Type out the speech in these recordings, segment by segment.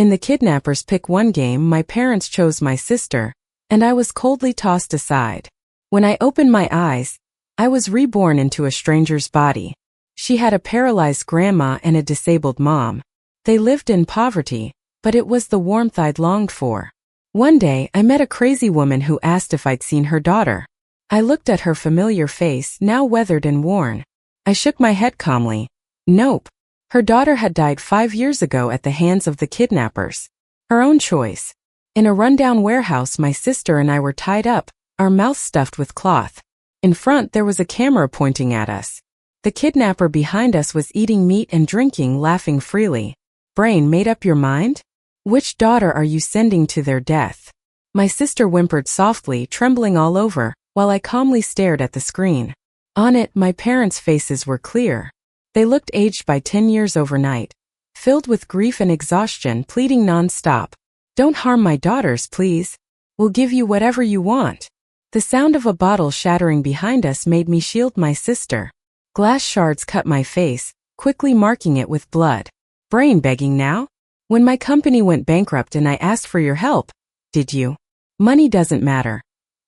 In the Kidnappers Pick One game, my parents chose my sister, and I was coldly tossed aside. When I opened my eyes, I was reborn into a stranger's body. She had a paralyzed grandma and a disabled mom. They lived in poverty, but it was the warmth I'd longed for. One day, I met a crazy woman who asked if I'd seen her daughter. I looked at her familiar face, now weathered and worn. I shook my head calmly. Nope. Her daughter had died 5 years ago at the hands of the kidnappers. Her own choice. In a rundown warehouse, my sister and I were tied up, our mouths stuffed with cloth. In front, there was a camera pointing at us. The kidnapper behind us was eating meat and drinking, laughing freely. Brain, made up your mind? Which daughter are you sending to their death? My sister whimpered softly, trembling all over, while I calmly stared at the screen. On it, my parents' faces were clear. They looked aged by 10 years overnight, filled with grief and exhaustion, pleading non-stop. Don't harm my daughters, please. We'll give you whatever you want. The sound of a bottle shattering behind us made me shield my sister. Glass shards cut my face, quickly marking it with blood. Brain, begging now? When my company went bankrupt and I asked for your help, did you? Money doesn't matter.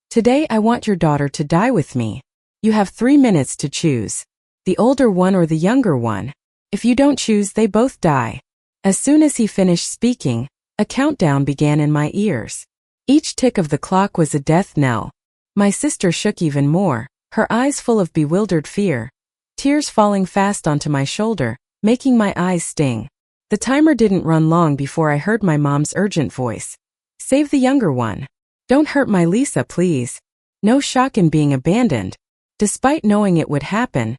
Today I want your daughter to die with me. You have 3 minutes to choose. The older one or the younger one. If you don't choose, they both die. As soon as he finished speaking, a countdown began in my ears. Each tick of the clock was a death knell. My sister shook even more, her eyes full of bewildered fear, tears falling fast onto my shoulder, making my eyes sting. The timer didn't run long before I heard my mom's urgent voice. Save the younger one. Don't hurt my Lisa, please. No shock in being abandoned. Despite knowing it would happen,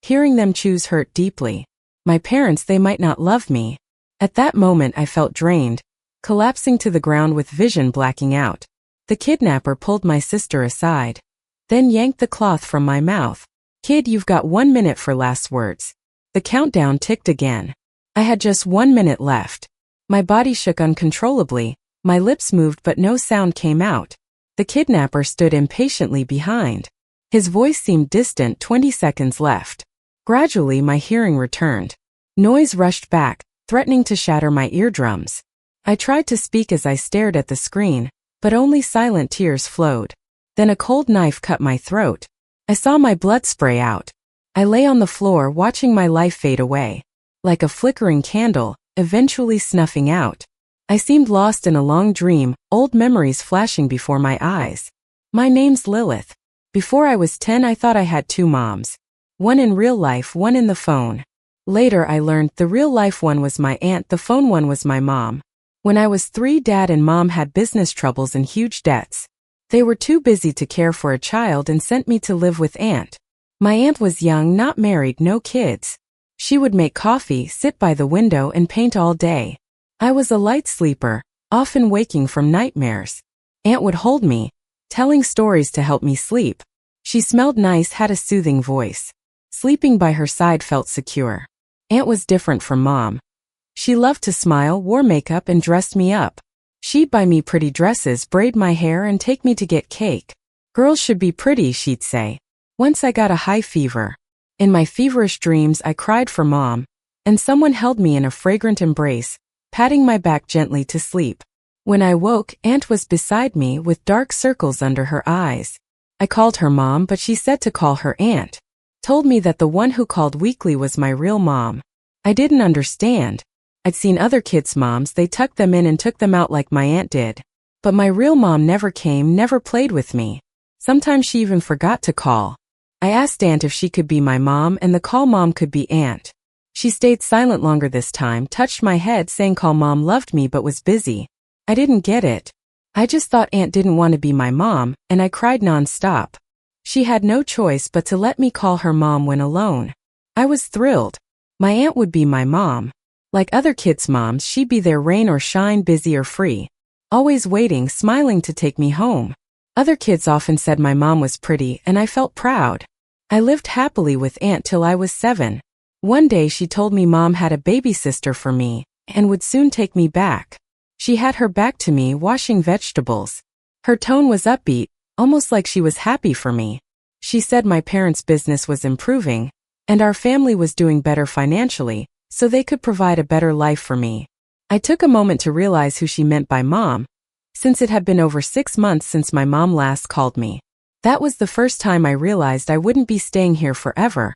hearing them choose hurt deeply. My parents, they might not love me. At that moment I felt drained, collapsing to the ground with vision blacking out. The kidnapper pulled my sister aside, then yanked the cloth from my mouth. Kid, you've got 1 minute for last words. The countdown ticked again. I had just 1 minute left. My body shook uncontrollably, my lips moved but no sound came out. The kidnapper stood impatiently behind. His voice seemed distant. 20 seconds left. Gradually my hearing returned. Noise rushed back, threatening to shatter my eardrums. I tried to speak as I stared at the screen, but only silent tears flowed. Then a cold knife cut my throat. I saw my blood spray out. I lay on the floor watching my life fade away. Like a flickering candle, eventually snuffing out. I seemed lost in a long dream, old memories flashing before my eyes. My name's Lilith. Before I was 10 I thought I had 2 moms. One in real life, one in the phone. Later I learned the real life one was my aunt, the phone one was my mom. When I was 3, Dad and Mom had business troubles and huge debts. They were too busy to care for a child and sent me to live with Aunt. My aunt was young, not married, no kids. She would make coffee, sit by the window and paint all day. I was a light sleeper, often waking from nightmares. Aunt would hold me, telling stories to help me sleep. She smelled nice, had a soothing voice. Sleeping by her side felt secure. Aunt was different from Mom. She loved to smile, wore makeup and dressed me up. She'd buy me pretty dresses, braid my hair and take me to get cake. Girls should be pretty, she'd say. Once I got a high fever. In my feverish dreams I cried for Mom, and someone held me in a fragrant embrace, patting my back gently to sleep. When I woke, Aunt was beside me with dark circles under her eyes. I called her Mom, but she said to call her Aunt. Told me that the one who called weekly was my real mom. I didn't understand. I'd seen other kids' moms, they tucked them in and took them out like my aunt did. But my real mom never came, never played with me. Sometimes she even forgot to call. I asked Aunt if she could be my mom and the call mom could be Aunt. She stayed silent longer this time, touched my head saying call mom loved me but was busy. I didn't get it. I just thought Aunt didn't want to be my mom, and I cried non-stop. She had no choice but to let me call her mom when alone. I was thrilled. My aunt would be my mom. Like other kids' moms, she'd be there rain or shine, busy or free. Always waiting, smiling to take me home. Other kids often said my mom was pretty, and I felt proud. I lived happily with Aunt till I was 7. One day she told me Mom had a baby sister for me, and would soon take me back. She had her back to me, washing vegetables. Her tone was upbeat, almost like she was happy for me. She said my parents' business was improving, and our family was doing better financially, so they could provide a better life for me. I took a moment to realize who she meant by mom, since it had been over 6 months since my mom last called me. That was the first time I realized I wouldn't be staying here forever.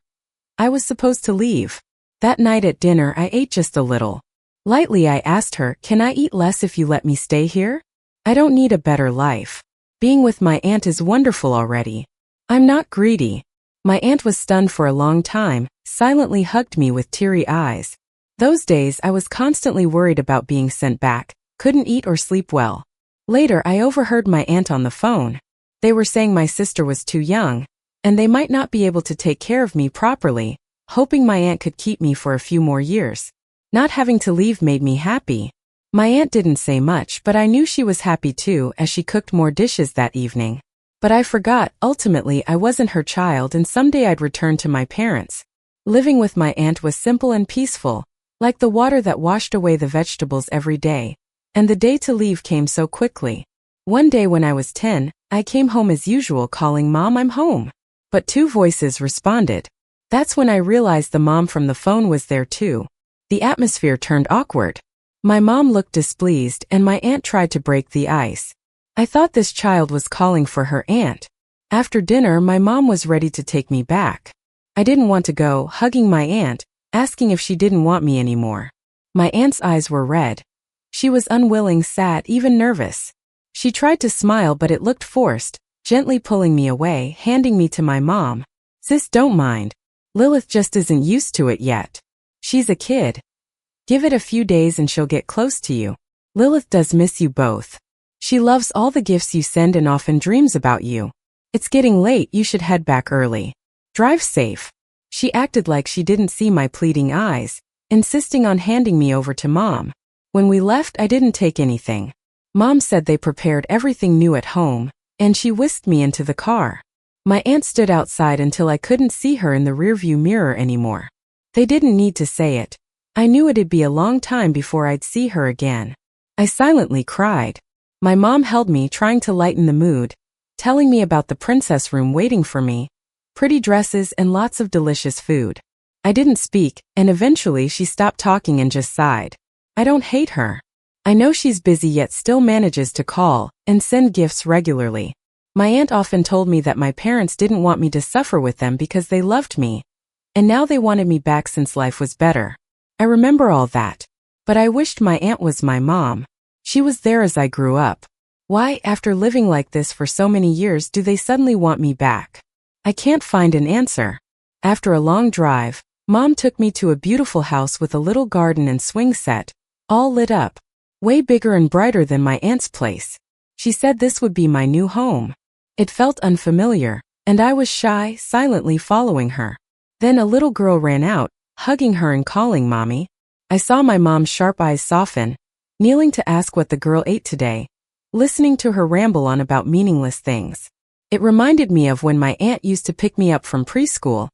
I was supposed to leave. That night at dinner I ate just a little. Lightly I asked her, "Can I eat less if you let me stay here? I don't need a better life. Being with my aunt is wonderful already. I'm not greedy." My aunt was stunned for a long time, silently hugged me with teary eyes. Those days I was constantly worried about being sent back, couldn't eat or sleep well. Later I overheard my aunt on the phone. They were saying my sister was too young, and they might not be able to take care of me properly, hoping my aunt could keep me for a few more years. Not having to leave made me happy. My aunt didn't say much, but I knew she was happy too as she cooked more dishes that evening. But I forgot, ultimately I wasn't her child and someday I'd return to my parents. Living with my aunt was simple and peaceful, like the water that washed away the vegetables every day, and the day to leave came so quickly. One day when I was 10, I came home as usual calling Mom, "I'm home." But 2 voices responded. That's when I realized the mom from the phone was there too. The atmosphere turned awkward. My mom looked displeased and my aunt tried to break the ice. I thought this child was calling for her aunt. After dinner, my mom was ready to take me back. I didn't want to go, hugging my aunt, asking if she didn't want me anymore. My aunt's eyes were red. She was unwilling, sad, even nervous. She tried to smile but it looked forced, gently pulling me away, handing me to my mom. "Sis, don't mind. Lilith just isn't used to it yet. She's a kid. Give it a few days and she'll get close to you. Lilith does miss you both. She loves all the gifts you send and often dreams about you. It's getting late, you should head back early. Drive safe." She acted like she didn't see my pleading eyes, insisting on handing me over to Mom. When we left, I didn't take anything. Mom said they prepared everything new at home, and she whisked me into the car. My aunt stood outside until I couldn't see her in the rearview mirror anymore. They didn't need to say it. I knew it'd be a long time before I'd see her again. I silently cried. My mom held me, trying to lighten the mood, telling me about the princess room waiting for me, pretty dresses and lots of delicious food. I didn't speak, and eventually she stopped talking and just sighed. I don't hate her. I know she's busy yet still manages to call and send gifts regularly. My aunt often told me that my parents didn't want me to suffer with them because they loved me, and now they wanted me back since life was better. I remember all that. But I wished my aunt was my mom. She was there as I grew up. Why, after living like this for so many years, do they suddenly want me back? I can't find an answer. After a long drive, Mom took me to a beautiful house with a little garden and swing set, all lit up, way bigger and brighter than my aunt's place. She said this would be my new home. It felt unfamiliar, and I was shy, silently following her. Then a little girl ran out, hugging her and calling Mommy. I saw my mom's sharp eyes soften, kneeling to ask what the girl ate today, listening to her ramble on about meaningless things. It reminded me of when my aunt used to pick me up from preschool,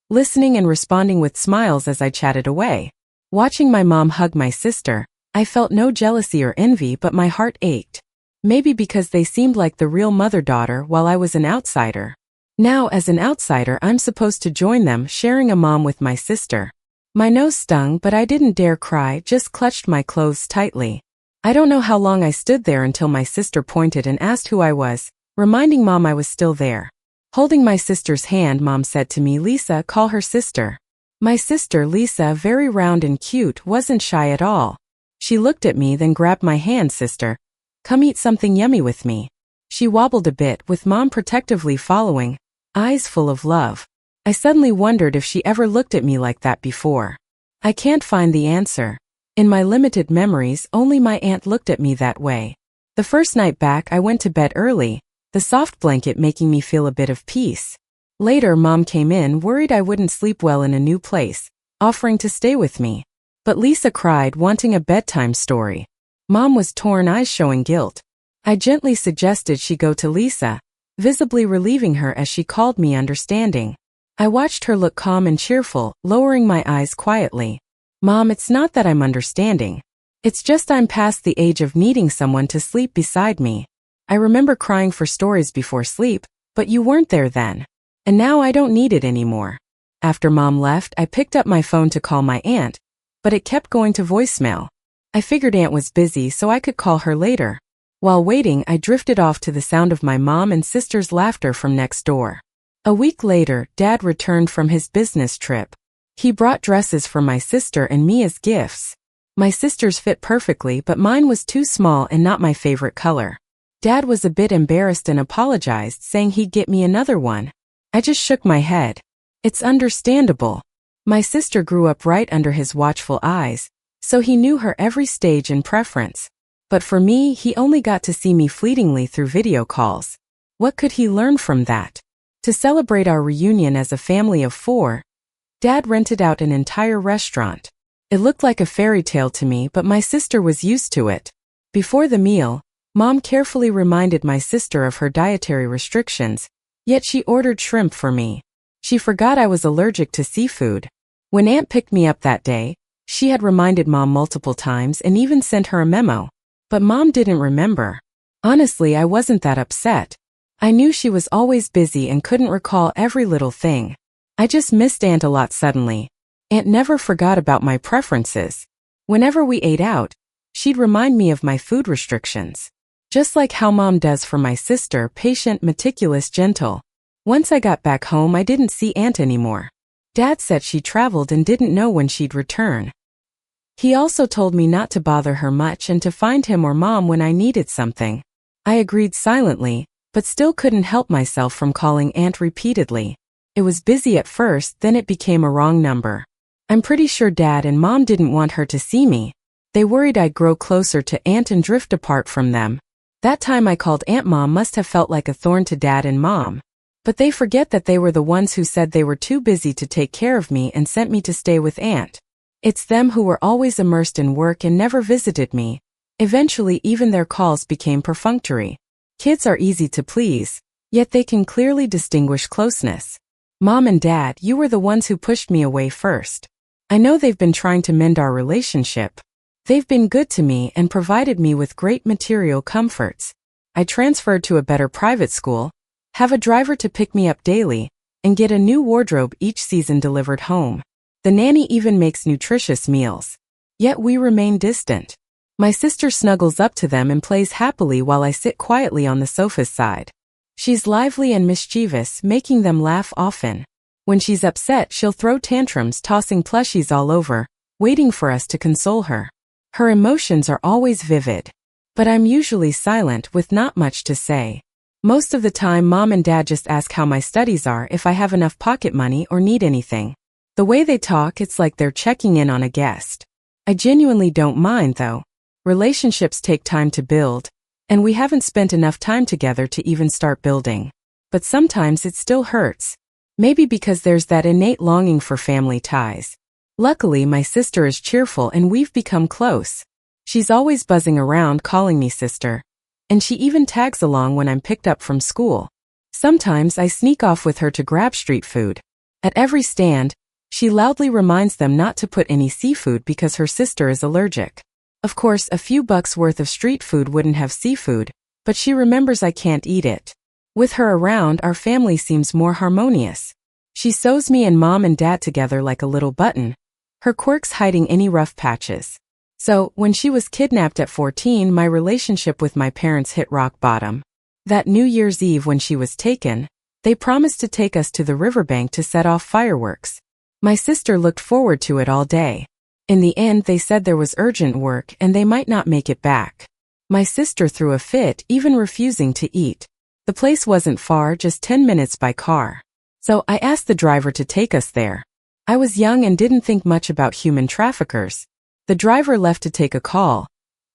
listening and responding with smiles as I chatted away. Watching my mom hug my sister, I felt no jealousy or envy, but my heart ached. Maybe because they seemed like the real mother-daughter while I was an outsider. Now, as an outsider, I'm supposed to join them, sharing a mom with my sister. My nose stung, but I didn't dare cry, just clutched my clothes tightly. I don't know how long I stood there until my sister pointed and asked who I was, reminding Mom I was still there. Holding my sister's hand, Mom said to me, "Lisa, call her sister." My sister, Lisa, very round and cute, wasn't shy at all. She looked at me, then grabbed my hand. "Sister, come eat something yummy with me." She wobbled a bit, with Mom protectively following, eyes full of love. I suddenly wondered if she ever looked at me like that before. I can't find the answer. In my limited memories, only my aunt looked at me that way. The first night back, I went to bed early, the soft blanket making me feel a bit of peace. Later, Mom came in, worried I wouldn't sleep well in a new place, offering to stay with me. But Lisa cried, wanting a bedtime story. Mom was torn, eyes showing guilt. I gently suggested she go to Lisa, visibly relieving her as she called me understanding. I watched her look calm and cheerful, lowering my eyes quietly. "Mom, it's not that I'm understanding. It's just I'm past the age of needing someone to sleep beside me. I remember crying for stories before sleep, but you weren't there then. And now I don't need it anymore." After Mom left, I picked up my phone to call my aunt, but it kept going to voicemail. I figured Aunt was busy so I could call her later. While waiting, I drifted off to the sound of my mom and sister's laughter from next door. A week later, Dad returned from his business trip. He brought dresses for my sister and me as gifts. My sister's fit perfectly, but mine was too small and not my favorite color. Dad was a bit embarrassed and apologized, saying he'd get me another one. I just shook my head. It's understandable. My sister grew up right under his watchful eyes, so he knew her every stage and preference. But for me, he only got to see me fleetingly through video calls. What could he learn from that? To celebrate our reunion as a family of 4, Dad rented out an entire restaurant. It looked like a fairy tale to me, but my sister was used to it. Before the meal, Mom carefully reminded my sister of her dietary restrictions, yet she ordered shrimp for me. She forgot I was allergic to seafood. When Aunt picked me up that day, she had reminded Mom multiple times and even sent her a memo. But Mom didn't remember. Honestly, I wasn't that upset. I knew she was always busy and couldn't recall every little thing. I just missed Aunt a lot suddenly. Aunt never forgot about my preferences. Whenever we ate out, she'd remind me of my food restrictions. Just like how Mom does for my sister, patient, meticulous, gentle. Once I got back home, I didn't see Aunt anymore. Dad said she traveled and didn't know when she'd return. He also told me not to bother her much and to find him or Mom when I needed something. I agreed silently, but still couldn't help myself from calling Aunt repeatedly. It was busy at first, then it became a wrong number. I'm pretty sure Dad and Mom didn't want her to see me. They worried I'd grow closer to Aunt and drift apart from them. That time I called Aunt, Mom must have felt like a thorn to Dad and Mom. But they forget that they were the ones who said they were too busy to take care of me and sent me to stay with Aunt. It's them who were always immersed in work and never visited me. Eventually, even their calls became perfunctory. Kids are easy to please, yet they can clearly distinguish closeness. Mom and Dad, you were the ones who pushed me away first. I know they've been trying to mend our relationship. They've been good to me and provided me with great material comforts. I transferred to a better private school, have a driver to pick me up daily, and get a new wardrobe each season delivered home. The nanny even makes nutritious meals. Yet we remain distant. My sister snuggles up to them and plays happily while I sit quietly on the sofa's side. She's lively and mischievous, making them laugh often. When she's upset, she'll throw tantrums, tossing plushies all over, waiting for us to console her. Her emotions are always vivid. But I'm usually silent with not much to say. Most of the time, Mom and Dad just ask how my studies are, if I have enough pocket money or need anything. The way they talk, it's like they're checking in on a guest. I genuinely don't mind, though. Relationships take time to build, and we haven't spent enough time together to even start building. But sometimes it still hurts. Maybe because there's that innate longing for family ties. Luckily, my sister is cheerful and we've become close. She's always buzzing around calling me sister. And she even tags along when I'm picked up from school. Sometimes I sneak off with her to grab street food. At every stand, she loudly reminds them not to put any seafood because her sister is allergic. Of course, a few bucks worth of street food wouldn't have seafood, but she remembers I can't eat it. With her around, our family seems more harmonious. She sews me and Mom and Dad together like a little button, her quirks hiding any rough patches. So, when she was kidnapped at 14, my relationship with my parents hit rock bottom. That New Year's Eve when she was taken, they promised to take us to the riverbank to set off fireworks. My sister looked forward to it all day. In the end, they said there was urgent work and they might not make it back. My sister threw a fit, even refusing to eat. The place wasn't far, just 10 minutes by car. So I asked the driver to take us there. I was young and didn't think much about human traffickers. The driver left to take a call,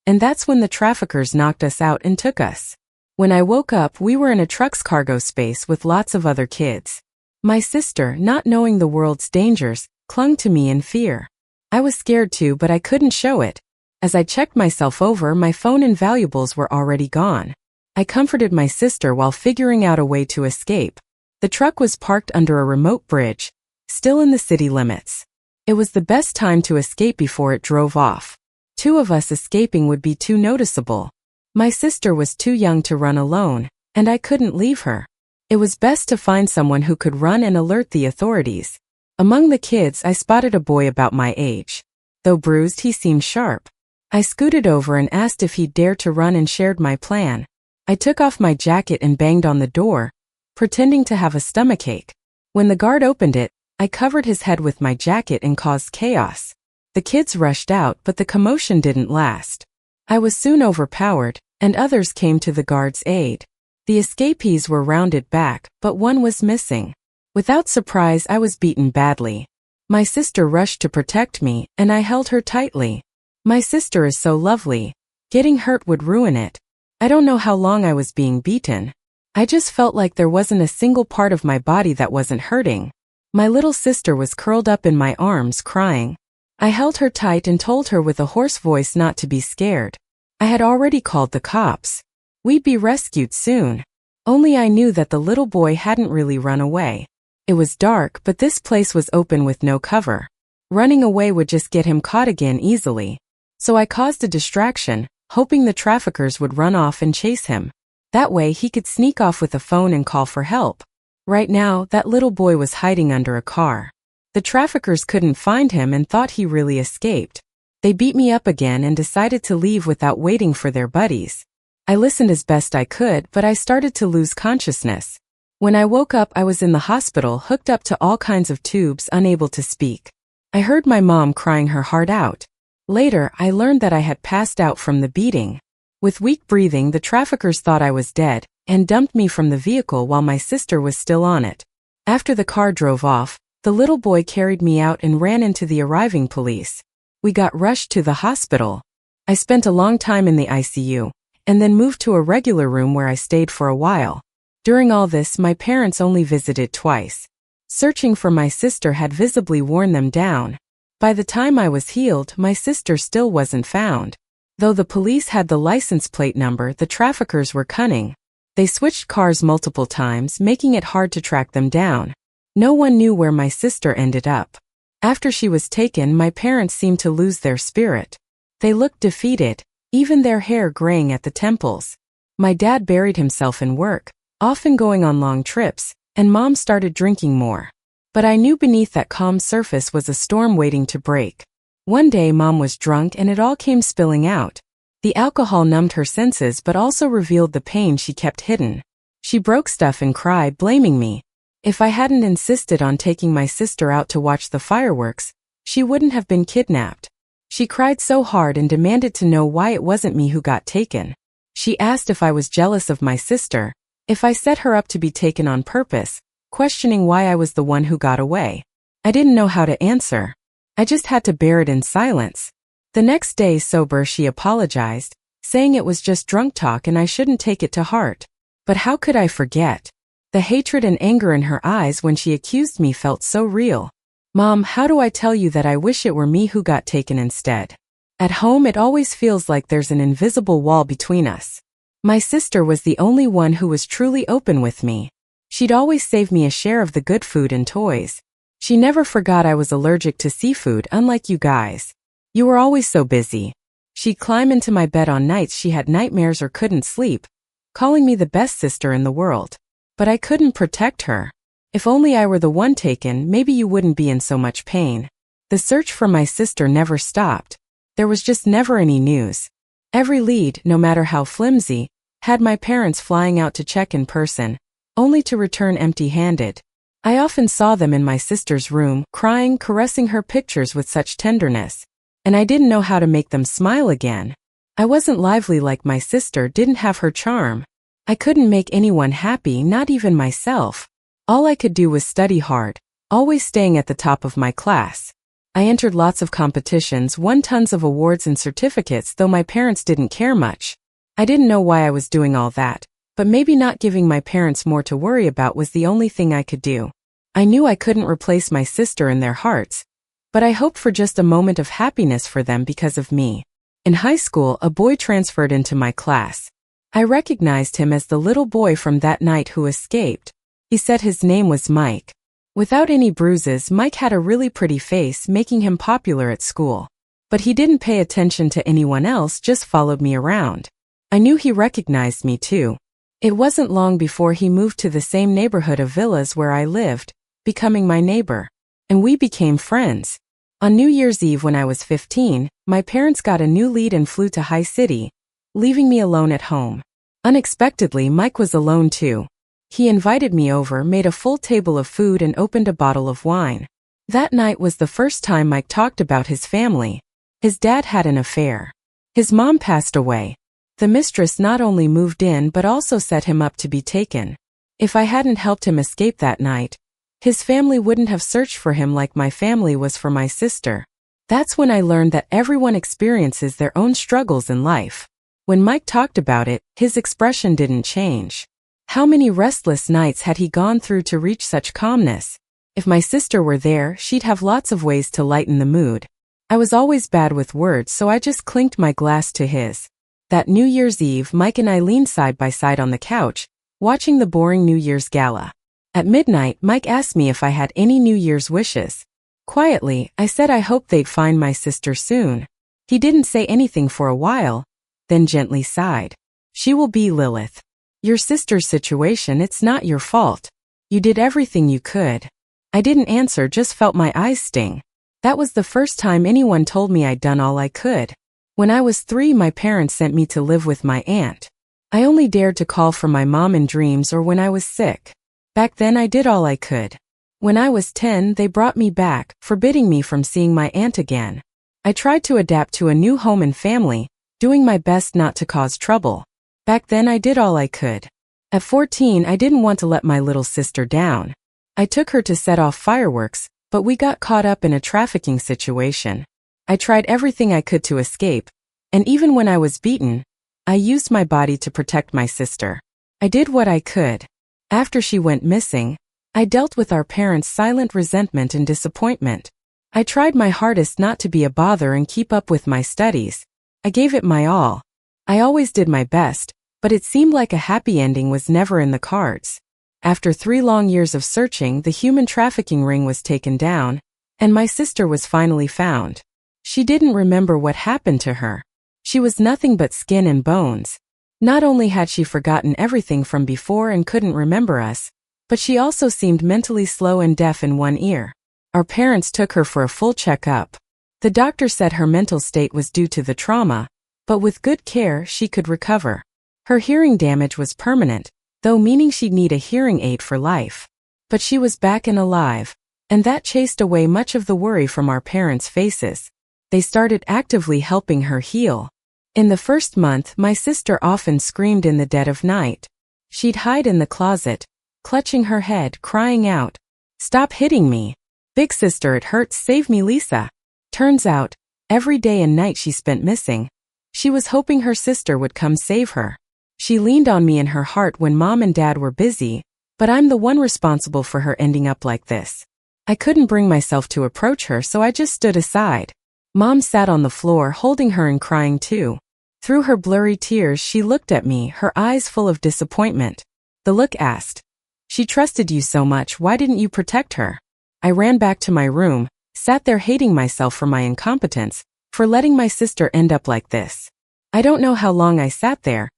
and that's when the traffickers knocked us out and took us. When I woke up, we were in a truck's cargo space with lots of other kids. My sister, not knowing the world's dangers, clung to me in fear. I was scared too, but I couldn't show it. As I checked myself over, my phone and valuables were already gone. I comforted my sister while figuring out a way to escape. The truck was parked under a remote bridge, still in the city limits. It was the best time to escape before it drove off. 2 of us escaping would be too noticeable. My sister was too young to run alone, and I couldn't leave her. It was best to find someone who could run and alert the authorities. Among the kids, I spotted a boy about my age. Though bruised, he seemed sharp. I scooted over and asked if he'd dare to run and shared my plan. I took off my jacket and banged on the door, pretending to have a stomachache. When the guard opened it, I covered his head with my jacket and caused chaos. The kids rushed out, but the commotion didn't last. I was soon overpowered, and others came to the guard's aid. The escapees were rounded back, but one was missing. Without surprise, I was beaten badly. My sister rushed to protect me, and I held her tightly. My sister is so lovely. Getting hurt would ruin it. I don't know how long I was being beaten. I just felt like there wasn't a single part of my body that wasn't hurting. My little sister was curled up in my arms, crying. I held her tight and told her with a hoarse voice not to be scared. I had already called the cops. We'd be rescued soon. Only I knew that the little boy hadn't really run away. It was dark, but this place was open with no cover. Running away would just get him caught again easily. So I caused a distraction, hoping the traffickers would run off and chase him. That way he could sneak off with a phone and call for help. Right now, that little boy was hiding under a car. The traffickers couldn't find him and thought he really escaped. They beat me up again and decided to leave without waiting for their buddies. I listened as best I could, but I started to lose consciousness. When I woke up, I was in the hospital, hooked up to all kinds of tubes, unable to speak. I heard my mom crying her heart out. Later, I learned that I had passed out from the beating. With weak breathing, the traffickers thought I was dead and dumped me from the vehicle while my sister was still on it. After the car drove off, the little boy carried me out and ran into the arriving police. We got rushed to the hospital. I spent a long time in the ICU, and then moved to a regular room where I stayed for a while. During all this, my parents only visited twice. Searching for my sister had visibly worn them down. By the time I was healed, my sister still wasn't found. Though the police had the license plate number, the traffickers were cunning. They switched cars multiple times, making it hard to track them down. No one knew where my sister ended up. After she was taken, my parents seemed to lose their spirit. They looked defeated, even their hair graying at the temples. My dad buried himself in work, often going on long trips, and Mom started drinking more. But I knew beneath that calm surface was a storm waiting to break. One day Mom was drunk and it all came spilling out. The alcohol numbed her senses but also revealed the pain she kept hidden. She broke stuff and cried, blaming me. If I hadn't insisted on taking my sister out to watch the fireworks, she wouldn't have been kidnapped. She cried so hard and demanded to know why it wasn't me who got taken. She asked if I was jealous of my sister, if I set her up to be taken on purpose, questioning why I was the one who got away. I didn't know how to answer. I just had to bear it in silence. The next day, sober, she apologized, saying it was just drunk talk and I shouldn't take it to heart. But how could I forget? The hatred and anger in her eyes when she accused me felt so real. Mom, how do I tell you that I wish it were me who got taken instead? At home, it always feels like there's an invisible wall between us. My sister was the only one who was truly open with me. She'd always save me a share of the good food and toys. She never forgot I was allergic to seafood, unlike you guys. You were always so busy. She'd climb into my bed on nights she had nightmares or couldn't sleep, calling me the best sister in the world. But I couldn't protect her. If only I were the one taken, maybe you wouldn't be in so much pain. The search for my sister never stopped. There was just never any news. Every lead, no matter how flimsy, had my parents flying out to check in person, only to return empty-handed. I often saw them in my sister's room, crying, caressing her pictures with such tenderness. And I didn't know how to make them smile again. I wasn't lively like my sister, didn't have her charm. I couldn't make anyone happy, not even myself. All I could do was study hard, always staying at the top of my class. I entered lots of competitions, won tons of awards and certificates, though my parents didn't care much. I didn't know why I was doing all that, but maybe not giving my parents more to worry about was the only thing I could do. I knew I couldn't replace my sister in their hearts, but I hoped for just a moment of happiness for them because of me. In high school, a boy transferred into my class. I recognized him as the little boy from that night who escaped. He said his name was Mike. Without any bruises, Mike had a really pretty face, making him popular at school. But he didn't pay attention to anyone else, just followed me around. I knew he recognized me too. It wasn't long before he moved to the same neighborhood of villas where I lived, becoming my neighbor. And we became friends. On New Year's Eve when I was 15, my parents got a new lead and flew to High City, leaving me alone at home. Unexpectedly, Mike was alone too. He invited me over, made a full table of food and opened a bottle of wine. That night was the first time Mike talked about his family. His dad had an affair. His mom passed away. The mistress not only moved in but also set him up to be taken. If I hadn't helped him escape that night, his family wouldn't have searched for him like my family was for my sister. That's when I learned that everyone experiences their own struggles in life. When Mike talked about it, his expression didn't change. How many restless nights had he gone through to reach such calmness? If my sister were there, she'd have lots of ways to lighten the mood. I was always bad with words, so I just clinked my glass to his. That New Year's Eve, Mike and I leaned side by side on the couch, watching the boring New Year's gala. At midnight, Mike asked me if I had any New Year's wishes. Quietly, I said I hoped they'd find my sister soon. He didn't say anything for a while, then gently sighed. She will be Lilith. Your sister's situation, it's not your fault. You did everything you could. I didn't answer, just felt my eyes sting. That was the first time anyone told me I'd done all I could. When I was 3, my parents sent me to live with my aunt. I only dared to call for my mom in dreams or when I was sick. Back then I did all I could. When I was 10, they brought me back, forbidding me from seeing my aunt again. I tried to adapt to a new home and family, doing my best not to cause trouble. Back then I did all I could. At 14, I didn't want to let my little sister down. I took her to set off fireworks, but we got caught up in a trafficking situation. I tried everything I could to escape, and even when I was beaten, I used my body to protect my sister. I did what I could. After she went missing, I dealt with our parents' silent resentment and disappointment. I tried my hardest not to be a bother and keep up with my studies. I gave it my all. I always did my best, but it seemed like a happy ending was never in the cards. After 3 long years of searching, the human trafficking ring was taken down, and my sister was finally found. She didn't remember what happened to her. She was nothing but skin and bones. Not only had she forgotten everything from before and couldn't remember us, but she also seemed mentally slow and deaf in one ear. Our parents took her for a full checkup. The doctor said her mental state was due to the trauma, but with good care she could recover. Her hearing damage was permanent, though meaning she'd need a hearing aid for life. But she was back and alive, and that chased away much of the worry from our parents' faces. They started actively helping her heal. In the first month, my sister often screamed in the dead of night. She'd hide in the closet, clutching her head, crying out, "Stop hitting me. Big sister, it hurts, save me, Lisa." Turns out, every day and night she spent missing, she was hoping her sister would come save her. She leaned on me in her heart when mom and dad were busy, but I'm the one responsible for her ending up like this. I couldn't bring myself to approach her, so I just stood aside. Mom sat on the floor holding her and crying too. Through her blurry tears, she looked at me, her eyes full of disappointment. The look asked, "She trusted you so much, why didn't you protect her?" I ran back to my room, sat there hating myself for my incompetence, for letting my sister end up like this. I don't know how long I sat there,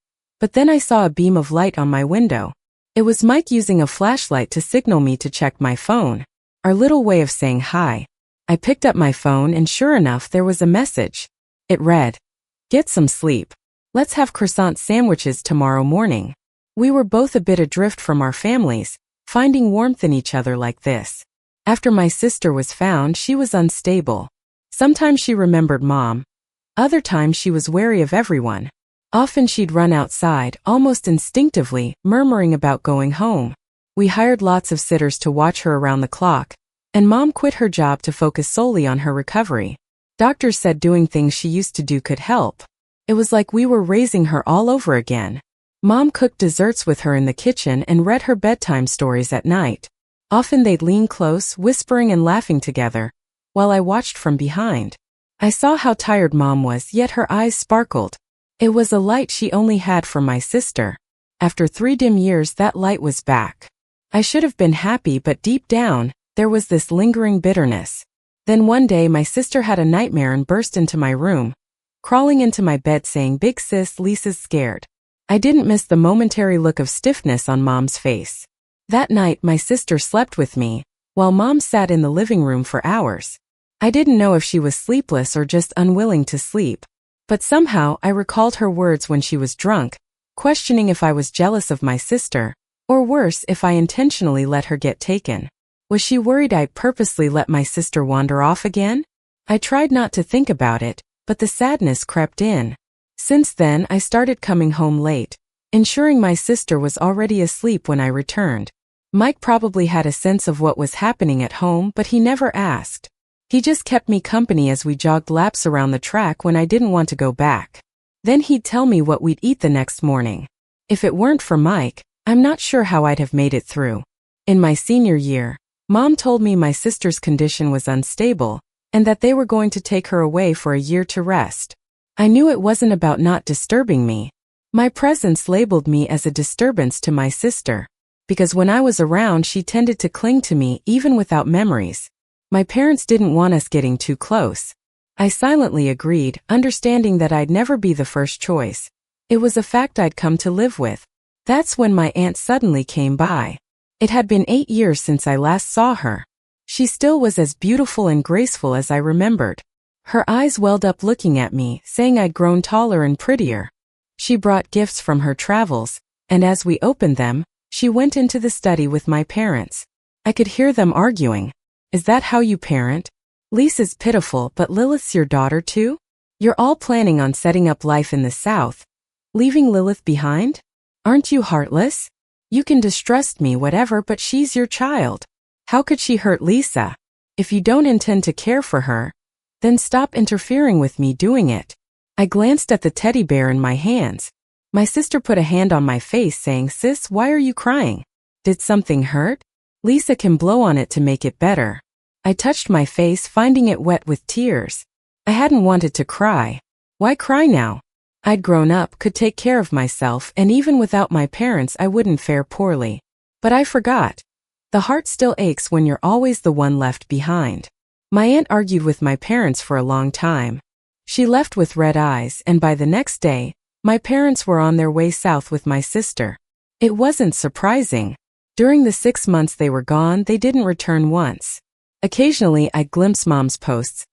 but then I saw a beam of light on my window. It was Mike using a flashlight to signal me to check my phone. Our little way of saying hi. I picked up my phone and sure enough there was a message. It read, "Get some sleep. Let's have croissant sandwiches tomorrow morning." We were both a bit adrift from our families, finding warmth in each other like this. After my sister was found, she was unstable. Sometimes she remembered mom. Other times she was wary of everyone. Often she'd run outside, almost instinctively, murmuring about going home. We hired lots of sitters to watch her around the clock, and mom quit her job to focus solely on her recovery. Doctors said doing things she used to do could help. It was like we were raising her all over again. Mom cooked desserts with her in the kitchen and read her bedtime stories at night. Often they'd lean close, whispering and laughing together, while I watched from behind. I saw how tired mom was, yet her eyes sparkled. It was a light she only had for my sister. After 3 dim years, that light was back. I should have been happy, but deep down, there was this lingering bitterness. Then one day my sister had a nightmare and burst into my room, crawling into my bed saying, "Big sis, Lisa's scared." I didn't miss the momentary look of stiffness on mom's face. That night my sister slept with me, while mom sat in the living room for hours. I didn't know if she was sleepless or just unwilling to sleep. But somehow I recalled her words when she was drunk, questioning if I was jealous of my sister, or worse, if I intentionally let her get taken. Was she worried I purposely let my sister wander off again? I tried not to think about it, but the sadness crept in. Since then, I started coming home late, ensuring my sister was already asleep when I returned. Mike probably had a sense of what was happening at home, but he never asked. He just kept me company as we jogged laps around the track when I didn't want to go back. Then he'd tell me what we'd eat the next morning. If it weren't for Mike, I'm not sure how I'd have made it through. In my senior year, Mom told me my sister's condition was unstable, and that they were going to take her away for a year to rest. I knew it wasn't about not disturbing me. My presence labeled me as a disturbance to my sister, because when I was around she tended to cling to me even without memories. My parents didn't want us getting too close. I silently agreed, understanding that I'd never be the first choice. It was a fact I'd come to live with. That's when my aunt suddenly came by. It had been 8 years since I last saw her. She still was as beautiful and graceful as I remembered. Her eyes welled up looking at me, saying I'd grown taller and prettier. She brought gifts from her travels, and as we opened them, she went into the study with my parents. I could hear them arguing. Is that how you parent? Lisa's pitiful, but Lilith's your daughter too? You're all planning on setting up life in the South, leaving Lilith behind? Aren't you heartless? You can distrust me whatever, but she's your child. How could she hurt Lisa? If you don't intend to care for her, then stop interfering with me doing it. I glanced at the teddy bear in my hands. My sister put a hand on my face saying, "Sis, why are you crying? Did something hurt? Lisa can blow on it to make it better." I touched my face, finding it wet with tears. I hadn't wanted to cry. Why cry now? I'd grown up, could take care of myself, and even without my parents I wouldn't fare poorly. But I forgot. The heart still aches when you're always the one left behind. My aunt argued with my parents for a long time. She left with red eyes, and by the next day, my parents were on their way south with my sister. It wasn't surprising. During the 6 months they were gone, they didn't return once. Occasionally I'd glimpse Mom's posts,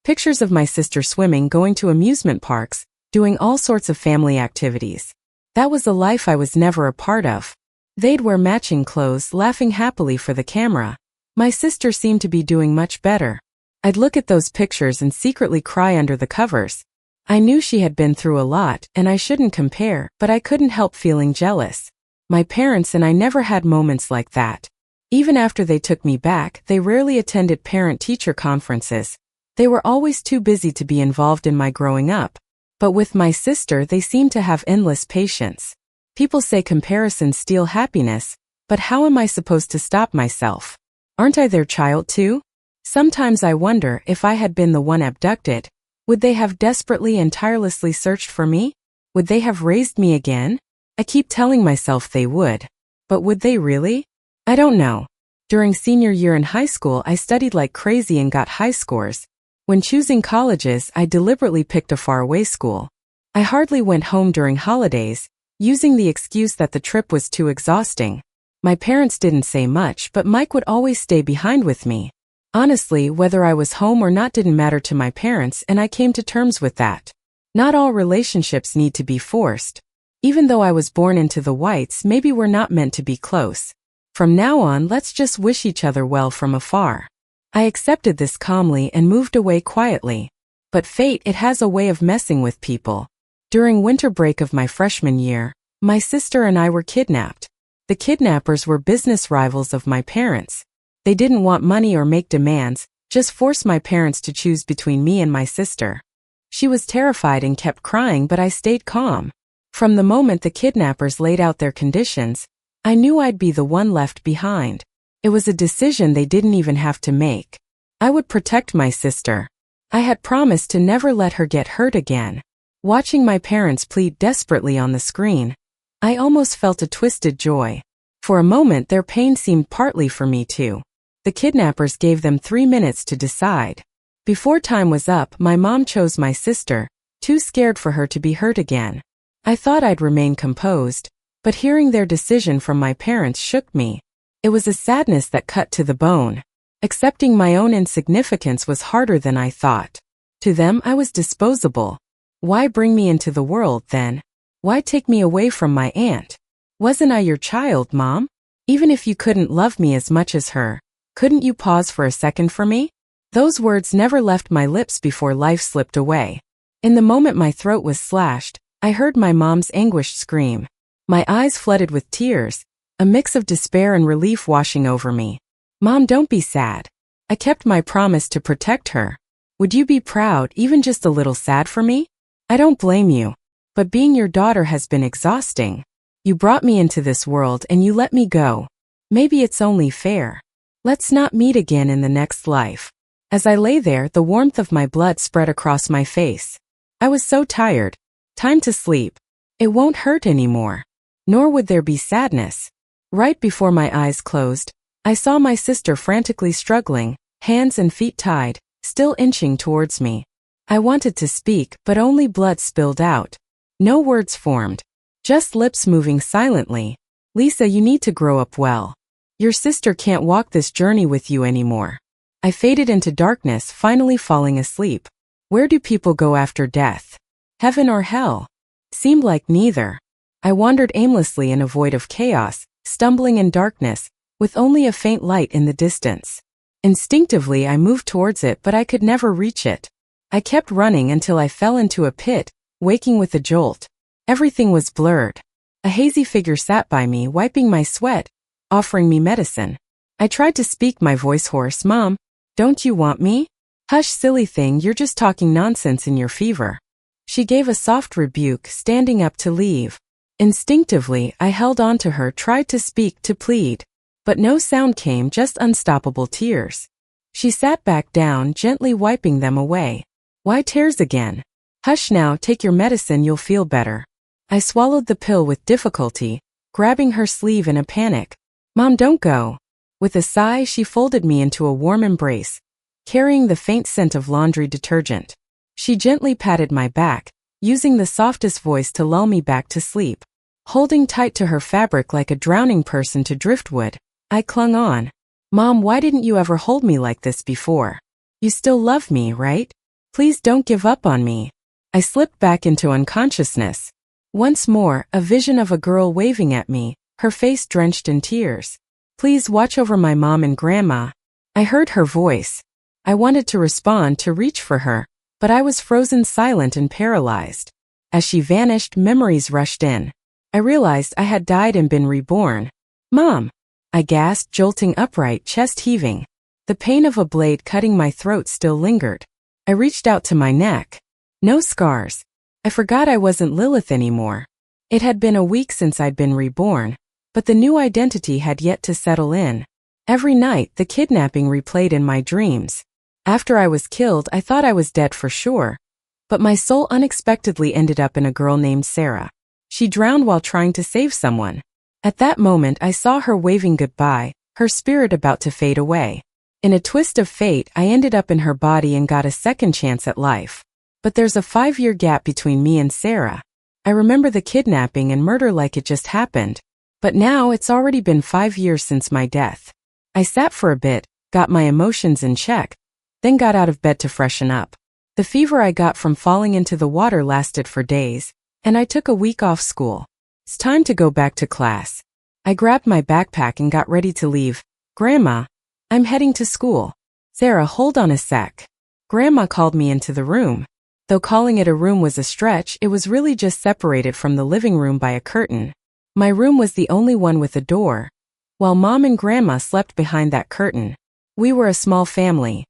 pictures of my sister swimming, going to amusement parks, doing all sorts of family activities. That was a life I was never a part of. They'd wear matching clothes, laughing happily for the camera. My sister seemed to be doing much better. I'd look at those pictures and secretly cry under the covers. I knew she had been through a lot, and I shouldn't compare, but I couldn't help feeling jealous. My parents and I never had moments like that. Even after they took me back, they rarely attended parent-teacher conferences. They were always too busy to be involved in my growing up. But with my sister, they seemed to have endless patience. People say comparisons steal happiness, but how am I supposed to stop myself? Aren't I their child too? Sometimes I wonder if I had been the one abducted, would they have desperately and tirelessly searched for me? Would they have raised me again? I keep telling myself they would. But would they really? I don't know. During senior year in high school, I studied like crazy and got high scores. When choosing colleges, I deliberately picked a faraway school. I hardly went home during holidays, using the excuse that the trip was too exhausting. My parents didn't say much, but Mike would always stay behind with me. Honestly, whether I was home or not didn't matter to my parents, and I came to terms with that. Not all relationships need to be forced. Even though I was born into the whites, maybe we're not meant to be close. From now on, let's just wish each other well from afar. I accepted this calmly and moved away quietly. But fate, it has a way of messing with people. During winter break of my freshman year, my sister and I were kidnapped. The kidnappers were business rivals of my parents. They didn't want money or make demands, just force my parents to choose between me and my sister. She was terrified and kept crying, but I stayed calm. From the moment the kidnappers laid out their conditions, I knew I'd be the one left behind. It was a decision they didn't even have to make. I would protect my sister. I had promised to never let her get hurt again. Watching my parents plead desperately on the screen, I almost felt a twisted joy. For a moment their pain seemed partly for me too. The kidnappers gave them 3 minutes to decide. Before time was up, my mom chose my sister, too scared for her to be hurt again. I thought I'd remain composed, but hearing their decision from my parents shook me. It was a sadness that cut to the bone. Accepting my own insignificance was harder than I thought. To them, I was disposable. Why bring me into the world, then? Why take me away from my aunt? Wasn't I your child, Mom? Even if you couldn't love me as much as her, couldn't you pause for a second for me? Those words never left my lips before life slipped away. In the moment my throat was slashed, I heard my mom's anguished scream. My eyes flooded with tears, a mix of despair and relief washing over me. Mom, don't be sad. I kept my promise to protect her. Would you be proud, even just a little sad for me? I don't blame you. But being your daughter has been exhausting. You brought me into this world and you let me go. Maybe it's only fair. Let's not meet again in the next life. As I lay there, the warmth of my blood spread across my face. I was so tired. Time to sleep. It won't hurt anymore. Nor would there be sadness. Right before my eyes closed, I saw my sister frantically struggling, hands and feet tied, still inching towards me. I wanted to speak, but only blood spilled out. No words formed. Just lips moving silently. Lisa, you need to grow up well. Your sister can't walk this journey with you anymore. I faded into darkness, finally falling asleep. Where do people go after death? Heaven or hell? Seemed like neither. I wandered aimlessly in a void of chaos, stumbling in darkness, with only a faint light in the distance. Instinctively I moved towards it, but I could never reach it. I kept running until I fell into a pit, waking with a jolt. Everything was blurred. A hazy figure sat by me, wiping my sweat, offering me medicine. I tried to speak, my voice hoarse. Mom, don't you want me? Hush, silly thing, you're just talking nonsense in your fever. She gave a soft rebuke, standing up to leave. Instinctively, I held on to her, tried to speak, to plead. But no sound came, just unstoppable tears. She sat back down, gently wiping them away. Why tears again? Hush now, take your medicine, you'll feel better. I swallowed the pill with difficulty, grabbing her sleeve in a panic. Mom, don't go. With a sigh, she folded me into a warm embrace, carrying the faint scent of laundry detergent. She gently patted my back, using the softest voice to lull me back to sleep. Holding tight to her fabric like a drowning person to driftwood, I clung on. Mom, why didn't you ever hold me like this before? You still love me, right? Please don't give up on me. I slipped back into unconsciousness. Once more, a vision of a girl waving at me, her face drenched in tears. Please watch over my mom and grandma. I heard her voice. I wanted to respond, to reach for her, but I was frozen silent and paralyzed. As she vanished, memories rushed in. I realized I had died and been reborn. Mom! I gasped, jolting upright, chest heaving. The pain of a blade cutting my throat still lingered. I reached out to my neck. No scars. I forgot I wasn't Lilith anymore. It had been a week since I'd been reborn, but the new identity had yet to settle in. Every night, the kidnapping replayed in my dreams. After I was killed, I thought I was dead for sure, but my soul unexpectedly ended up in a girl named Sarah. She drowned while trying to save someone. At that moment, I saw her waving goodbye, her spirit about to fade away. In a twist of fate, I ended up in her body and got a second chance at life. But there's a 5-year gap between me and Sarah. I remember the kidnapping and murder like it just happened. But now it's already been 5 years since my death. I sat for a bit, got my emotions in check, then got out of bed to freshen up. The fever I got from falling into the water lasted for days, and I took a week off school. It's time to go back to class. I grabbed my backpack and got ready to leave. Grandma, I'm heading to school. Sarah, hold on a sec. Grandma called me into the room. Though calling it a room was a stretch, it was really just separated from the living room by a curtain. My room was the only one with a door, while Mom and Grandma slept behind that curtain. We were a small family.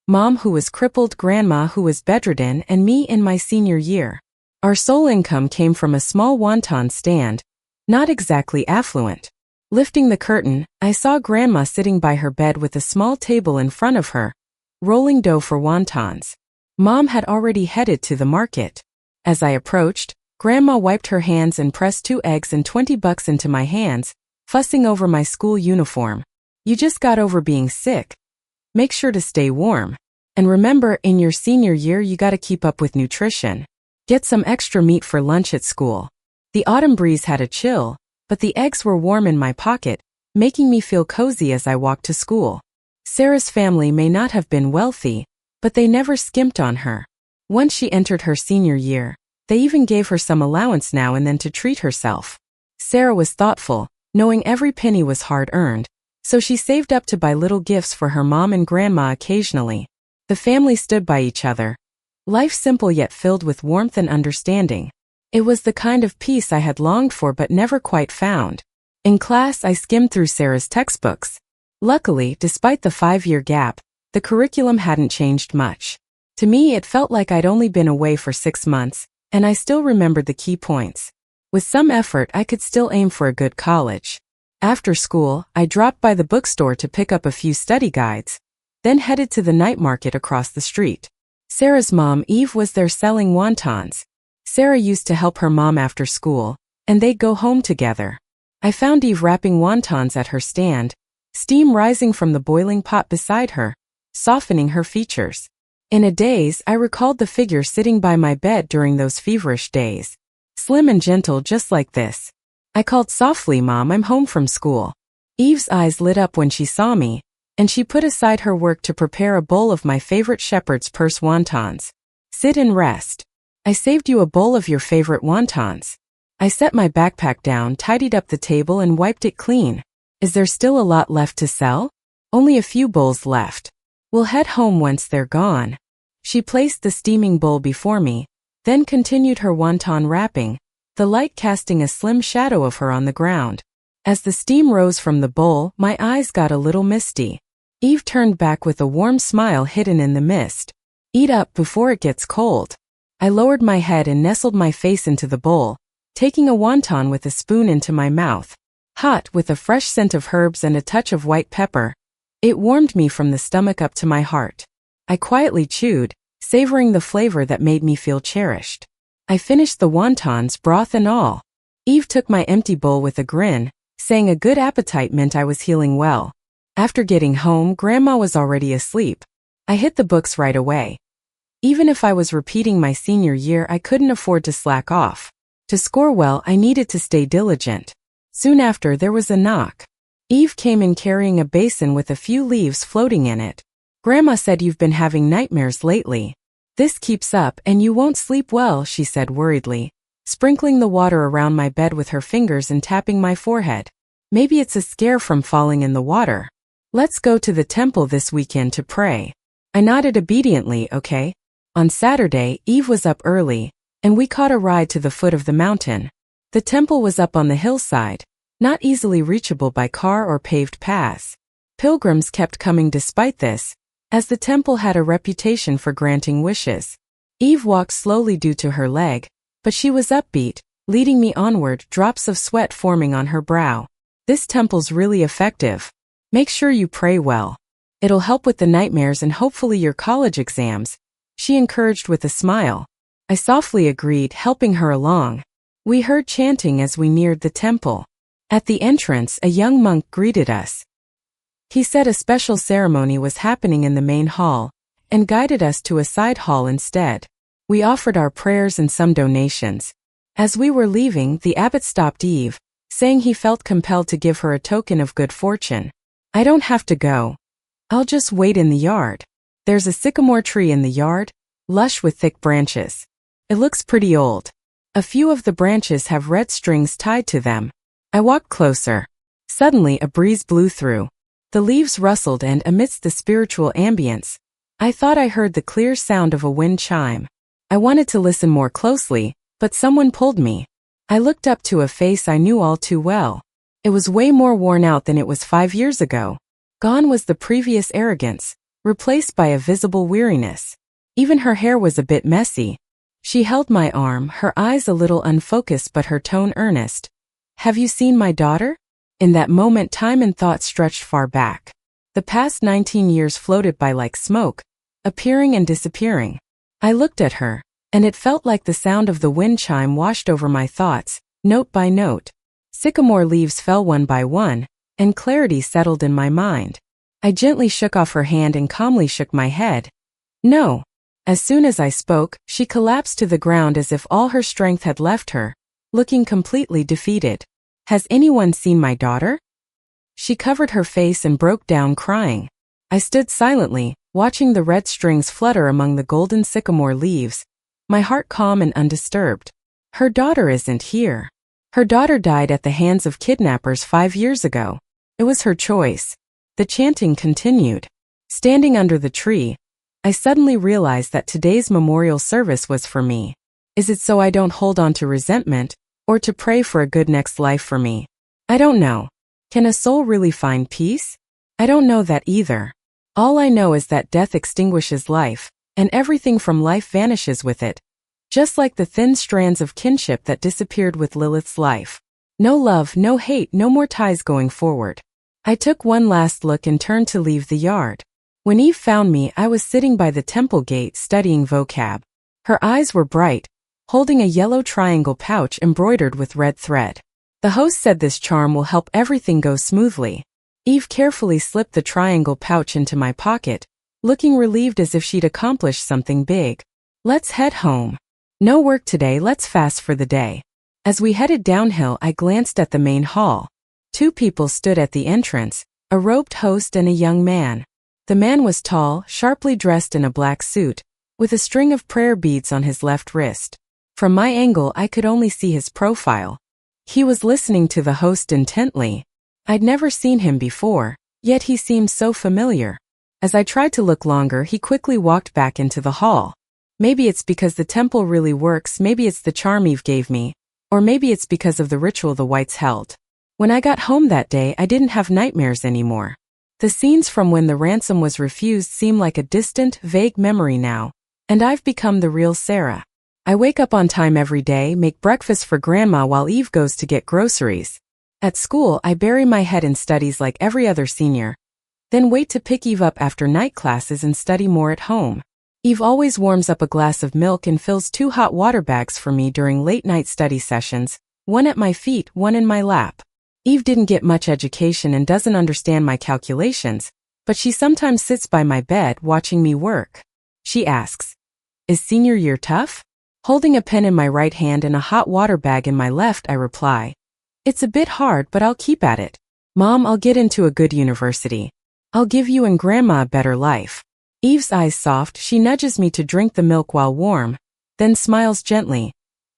Mom, who was crippled, Grandma, who was bedridden, and me in my senior year. Our sole income came from a small wonton stand, not exactly affluent. Lifting the curtain, I saw Grandma sitting by her bed with a small table in front of her, rolling dough for wontons. Mom had already headed to the market. As I approached, Grandma wiped her hands and pressed 2 eggs and $20 into my hands, fussing over my school uniform. You just got over being sick. Make sure to stay warm. And remember, in your senior year you gotta keep up with nutrition. Get some extra meat for lunch at school. The autumn breeze had a chill, but the eggs were warm in my pocket, making me feel cozy as I walked to school. Sarah's family may not have been wealthy, but they never skimped on her. Once she entered her senior year, they even gave her some allowance now and then to treat herself. Sarah was thoughtful, knowing every penny was hard-earned, so she saved up to buy little gifts for her mom and grandma occasionally. The family stood by each other. Life simple yet filled with warmth and understanding. It was the kind of peace I had longed for but never quite found. In class, I skimmed through Sarah's textbooks. Luckily, despite the 5-year gap, the curriculum hadn't changed much. To me, it felt like I'd only been away for 6 months, and I still remembered the key points. With some effort, I could still aim for a good college. After school, I dropped by the bookstore to pick up a few study guides, then headed to the night market across the street. Sarah's mom, Eve, was there selling wontons. Sarah used to help her mom after school, and they'd go home together. I found Eve wrapping wontons at her stand, steam rising from the boiling pot beside her, softening her features. In a daze, I recalled the figure sitting by my bed during those feverish days. Slim and gentle just like this. I called softly, "Mom, I'm home from school." Eve's eyes lit up when she saw me, and she put aside her work to prepare a bowl of my favorite shepherd's purse wontons. "Sit and rest. I saved you a bowl of your favorite wontons." I set my backpack down, tidied up the table, and wiped it clean. "Is there still a lot left to sell?" "Only a few bowls left. We'll head home once they're gone." She placed the steaming bowl before me, then continued her wonton wrapping, the light casting a slim shadow of her on the ground. As the steam rose from the bowl, my eyes got a little misty. Eve turned back with a warm smile hidden in the mist. "Eat up before it gets cold." I lowered my head and nestled my face into the bowl, taking a wonton with a spoon into my mouth. Hot, with a fresh scent of herbs and a touch of white pepper, it warmed me from the stomach up to my heart. I quietly chewed, savoring the flavor that made me feel cherished. I finished the wontons, broth and all. Eve took my empty bowl with a grin, saying a good appetite meant I was healing well. After getting home, Grandma was already asleep. I hit the books right away. Even if I was repeating my senior year, I couldn't afford to slack off. To score well, I needed to stay diligent. Soon after, there was a knock. Eve came in carrying a basin with a few leaves floating in it. "Grandma said you've been having nightmares lately. This keeps up and you won't sleep well," she said worriedly, sprinkling the water around my bed with her fingers and tapping my forehead. "Maybe it's a scare from falling in the water. Let's go to the temple this weekend to pray." I nodded obediently. "Okay." On Saturday, Eve was up early, and we caught a ride to the foot of the mountain. The temple was up on the hillside, not easily reachable by car or paved paths. Pilgrims kept coming despite this, as the temple had a reputation for granting wishes. Eve walked slowly due to her leg, but she was upbeat, leading me onward, drops of sweat forming on her brow. "This temple's really effective. Make sure you pray well. It'll help with the nightmares and hopefully your college exams," she encouraged with a smile. I softly agreed, helping her along. We heard chanting as we neared the temple. At the entrance, a young monk greeted us. He said a special ceremony was happening in the main hall, and guided us to a side hall instead. We offered our prayers and some donations. As we were leaving, the abbot stopped Eve, saying he felt compelled to give her a token of good fortune. "I don't have to go. I'll just wait in the yard. There's a sycamore tree in the yard, lush with thick branches. It looks pretty old. A few of the branches have red strings tied to them." I walked closer. Suddenly, a breeze blew through. The leaves rustled and, amidst the spiritual ambience, I thought I heard the clear sound of a wind chime. I wanted to listen more closely, but someone pulled me. I looked up to a face I knew all too well. It was way more worn out than it was 5 years ago. Gone was the previous arrogance, replaced by a visible weariness. Even her hair was a bit messy. She held my arm, her eyes a little unfocused but her tone earnest. "Have you seen my daughter?" In that moment, time and thought stretched far back. The past 19 years floated by like smoke, appearing and disappearing. I looked at her, and it felt like the sound of the wind chime washed over my thoughts, note by note. Sycamore leaves fell one by one, and clarity settled in my mind. I gently shook off her hand and calmly shook my head. "No." As soon as I spoke, she collapsed to the ground as if all her strength had left her, looking completely defeated. "Has anyone seen my daughter?" She covered her face and broke down crying. I stood silently, watching the red strings flutter among the golden sycamore leaves, my heart calm and undisturbed. Her daughter isn't here. Her daughter died at the hands of kidnappers 5 years ago. It was her choice. The chanting continued. Standing under the tree, I suddenly realized that today's memorial service was for me. Is it so I don't hold on to resentment, or to pray for a good next life for me? I don't know. Can a soul really find peace? I don't know that either. All I know is that death extinguishes life, and everything from life vanishes with it, just like the thin strands of kinship that disappeared with Lilith's life. No love, no hate, no more ties going forward. I took one last look and turned to leave the yard. When Eve found me, I was sitting by the temple gate studying vocab. Her eyes were bright, holding a yellow triangle pouch embroidered with red thread. The host said this charm will help everything go smoothly. Eve carefully slipped the triangle pouch into my pocket, looking relieved as if she'd accomplished something big. Let's head home. No work today, let's fast for the day. As we headed downhill, I glanced at the main hall. 2 people stood at the entrance, a robed host and a young man. The man was tall, sharply dressed in a black suit, with a string of prayer beads on his left wrist. From my angle, I could only see his profile. He was listening to the host intently. I'd never seen him before, yet he seemed so familiar. As I tried to look longer, he quickly walked back into the hall. Maybe it's because the temple really works, maybe it's the charm Eve gave me, or maybe it's because of the ritual the whites held. When I got home that day, I didn't have nightmares anymore. The scenes from when the ransom was refused seem like a distant, vague memory now, and I've become the real Sarah. I wake up on time every day, make breakfast for Grandma while Eve goes to get groceries. At school, I bury my head in studies like every other senior, then wait to pick Eve up after night classes and study more at home. Eve always warms up a glass of milk and fills 2 hot water bags for me during late-night study sessions, one at my feet, one in my lap. Eve didn't get much education and doesn't understand my calculations, but she sometimes sits by my bed watching me work. She asks, "Is senior year tough?" Holding a pen in my right hand and a hot water bag in my left, I reply, "It's a bit hard, but I'll keep at it. Mom, I'll get into a good university. I'll give you and Grandma a better life." Eve's eyes soft, she nudges me to drink the milk while warm, then smiles gently.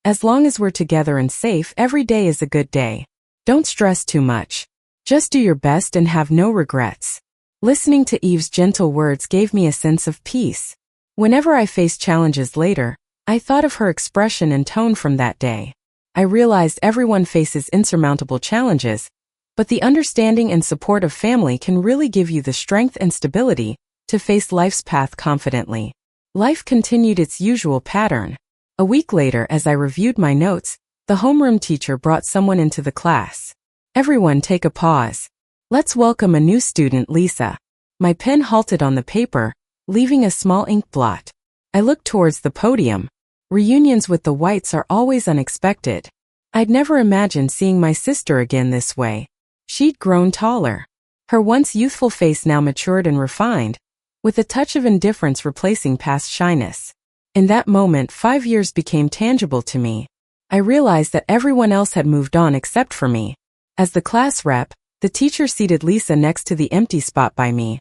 "As long as we're together and safe, every day is a good day. Don't stress too much. Just do your best and have no regrets." Listening to Eve's gentle words gave me a sense of peace. Whenever I faced challenges later, I thought of her expression and tone from that day. I realized everyone faces insurmountable challenges, but the understanding and support of family can really give you the strength and stability to face life's path confidently. Life continued its usual pattern. A week later, as I reviewed my notes, the homeroom teacher brought someone into the class. "Everyone take a pause. Let's welcome a new student, Lisa." My pen halted on the paper, leaving a small ink blot. I looked towards the podium. Reunions with the whites are always unexpected. I'd never imagined seeing my sister again this way. She'd grown taller. Her once youthful face now matured and refined, with a touch of indifference replacing past shyness. In that moment, 5 years became tangible to me. I realized that everyone else had moved on except for me. As the class rep, the teacher seated Lisa next to the empty spot by me,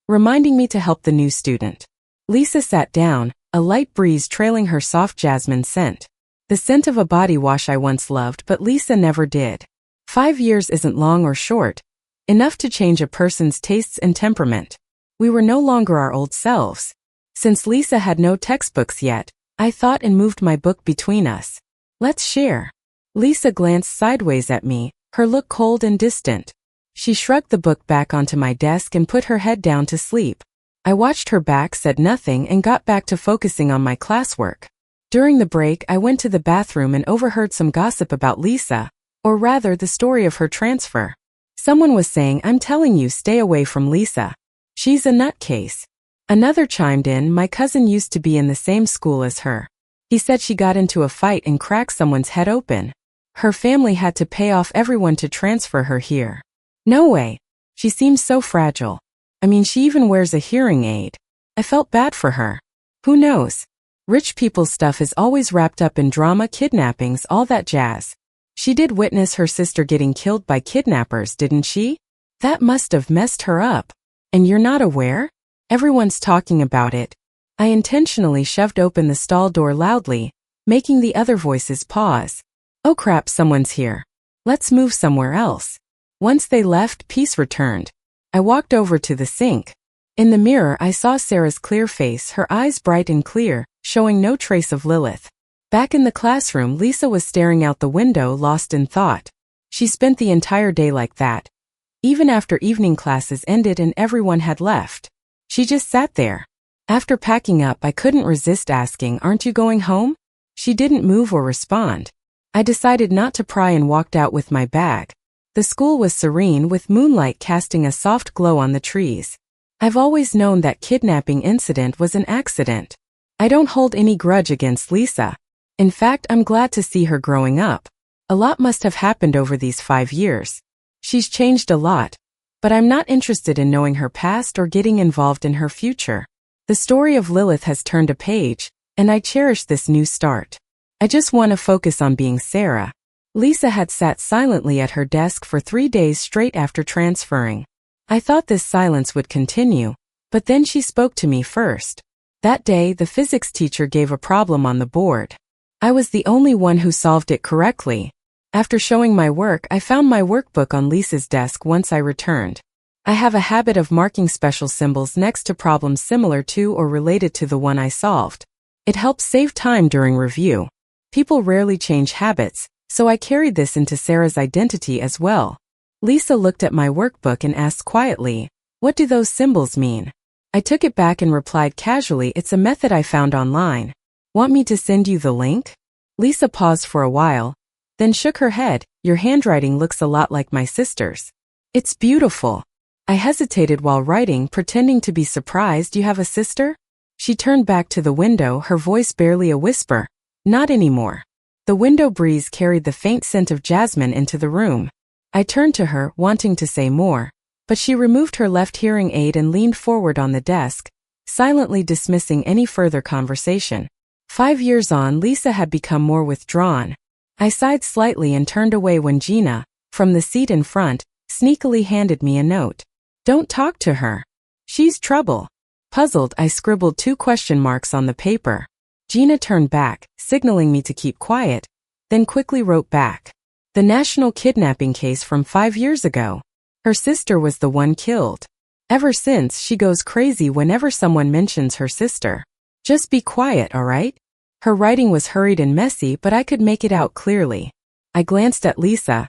reminding me to help the new student. Lisa sat down, a light breeze trailing her soft jasmine scent. The scent of a body wash I once loved, but Lisa never did. 5 years isn't long or short, enough to change a person's tastes and temperament. We were no longer our old selves. Since Lisa had no textbooks yet, I thought and moved my book between us. "Let's share." Lisa glanced sideways at me, her look cold and distant. She shrugged the book back onto my desk and put her head down to sleep. I watched her back, said nothing, and got back to focusing on my classwork. During the break, I went to the bathroom and overheard some gossip about Lisa, or rather the story of her transfer. Someone was saying, "I'm telling you, stay away from Lisa. She's a nutcase." Another chimed in, "My cousin used to be in the same school as her. He said she got into a fight and cracked someone's head open. Her family had to pay off everyone to transfer her here." No way. She seems so fragile. I mean, she even wears a hearing aid. I felt bad for her. Who knows? Rich people's stuff is always wrapped up in drama, kidnappings, all that jazz. She did witness her sister getting killed by kidnappers, didn't she? That must have messed her up. And you're not aware? Everyone's talking about it. I intentionally shoved open the stall door loudly, making the other voices pause. Oh crap, someone's here. Let's move somewhere else. Once they left, peace returned. I walked over to the sink. In the mirror, I saw Sarah's clear face, her eyes bright and clear, showing no trace of Lilith. Back in the classroom, Lisa was staring out the window, lost in thought. She spent the entire day like that. Even after evening classes ended and everyone had left. She just sat there. After packing up, I couldn't resist asking, "Aren't you going home?" She didn't move or respond. I decided not to pry and walked out with my bag. The school was serene, with moonlight casting a soft glow on the trees. I've always known that kidnapping incident was an accident. I don't hold any grudge against Lisa. In fact, I'm glad to see her growing up. A lot must have happened over these 5 years. She's changed a lot, but I'm not interested in knowing her past or getting involved in her future. The story of Lilith has turned a page, and I cherish this new start. I just want to focus on being Sarah. Lisa had sat silently at her desk for 3 days straight after transferring. I thought this silence would continue, but then she spoke to me first. That day, the physics teacher gave a problem on the board. I was the only one who solved it correctly. After showing my work, I found my workbook on Lisa's desk once I returned. I have a habit of marking special symbols next to problems similar to or related to the one I solved. It helps save time during review. People rarely change habits, so I carried this into Sarah's identity as well. Lisa looked at my workbook and asked quietly, "What do those symbols mean?" I took it back and replied casually, "It's a method I found online. Want me to send you the link?" Lisa paused for a while, then shook her head. "Your handwriting looks a lot like my sister's." "It's beautiful." I hesitated while writing, pretending to be surprised. "You have a sister?" She turned back to the window, her voice barely a whisper. "Not anymore." The window breeze carried the faint scent of jasmine into the room. I turned to her, wanting to say more, but she removed her left hearing aid and leaned forward on the desk, silently dismissing any further conversation. 5 years on, Lisa had become more withdrawn. I sighed slightly and turned away when Gina, from the seat in front, sneakily handed me a note. "Don't talk to her. She's trouble." Puzzled, I scribbled 2 question marks on the paper. Gina turned back, signaling me to keep quiet, then quickly wrote back. "The national kidnapping case from 5 years ago. Her sister was the one killed. Ever since, she goes crazy whenever someone mentions her sister. Just be quiet, alright?" Her writing was hurried and messy, but I could make it out clearly. I glanced at Lisa,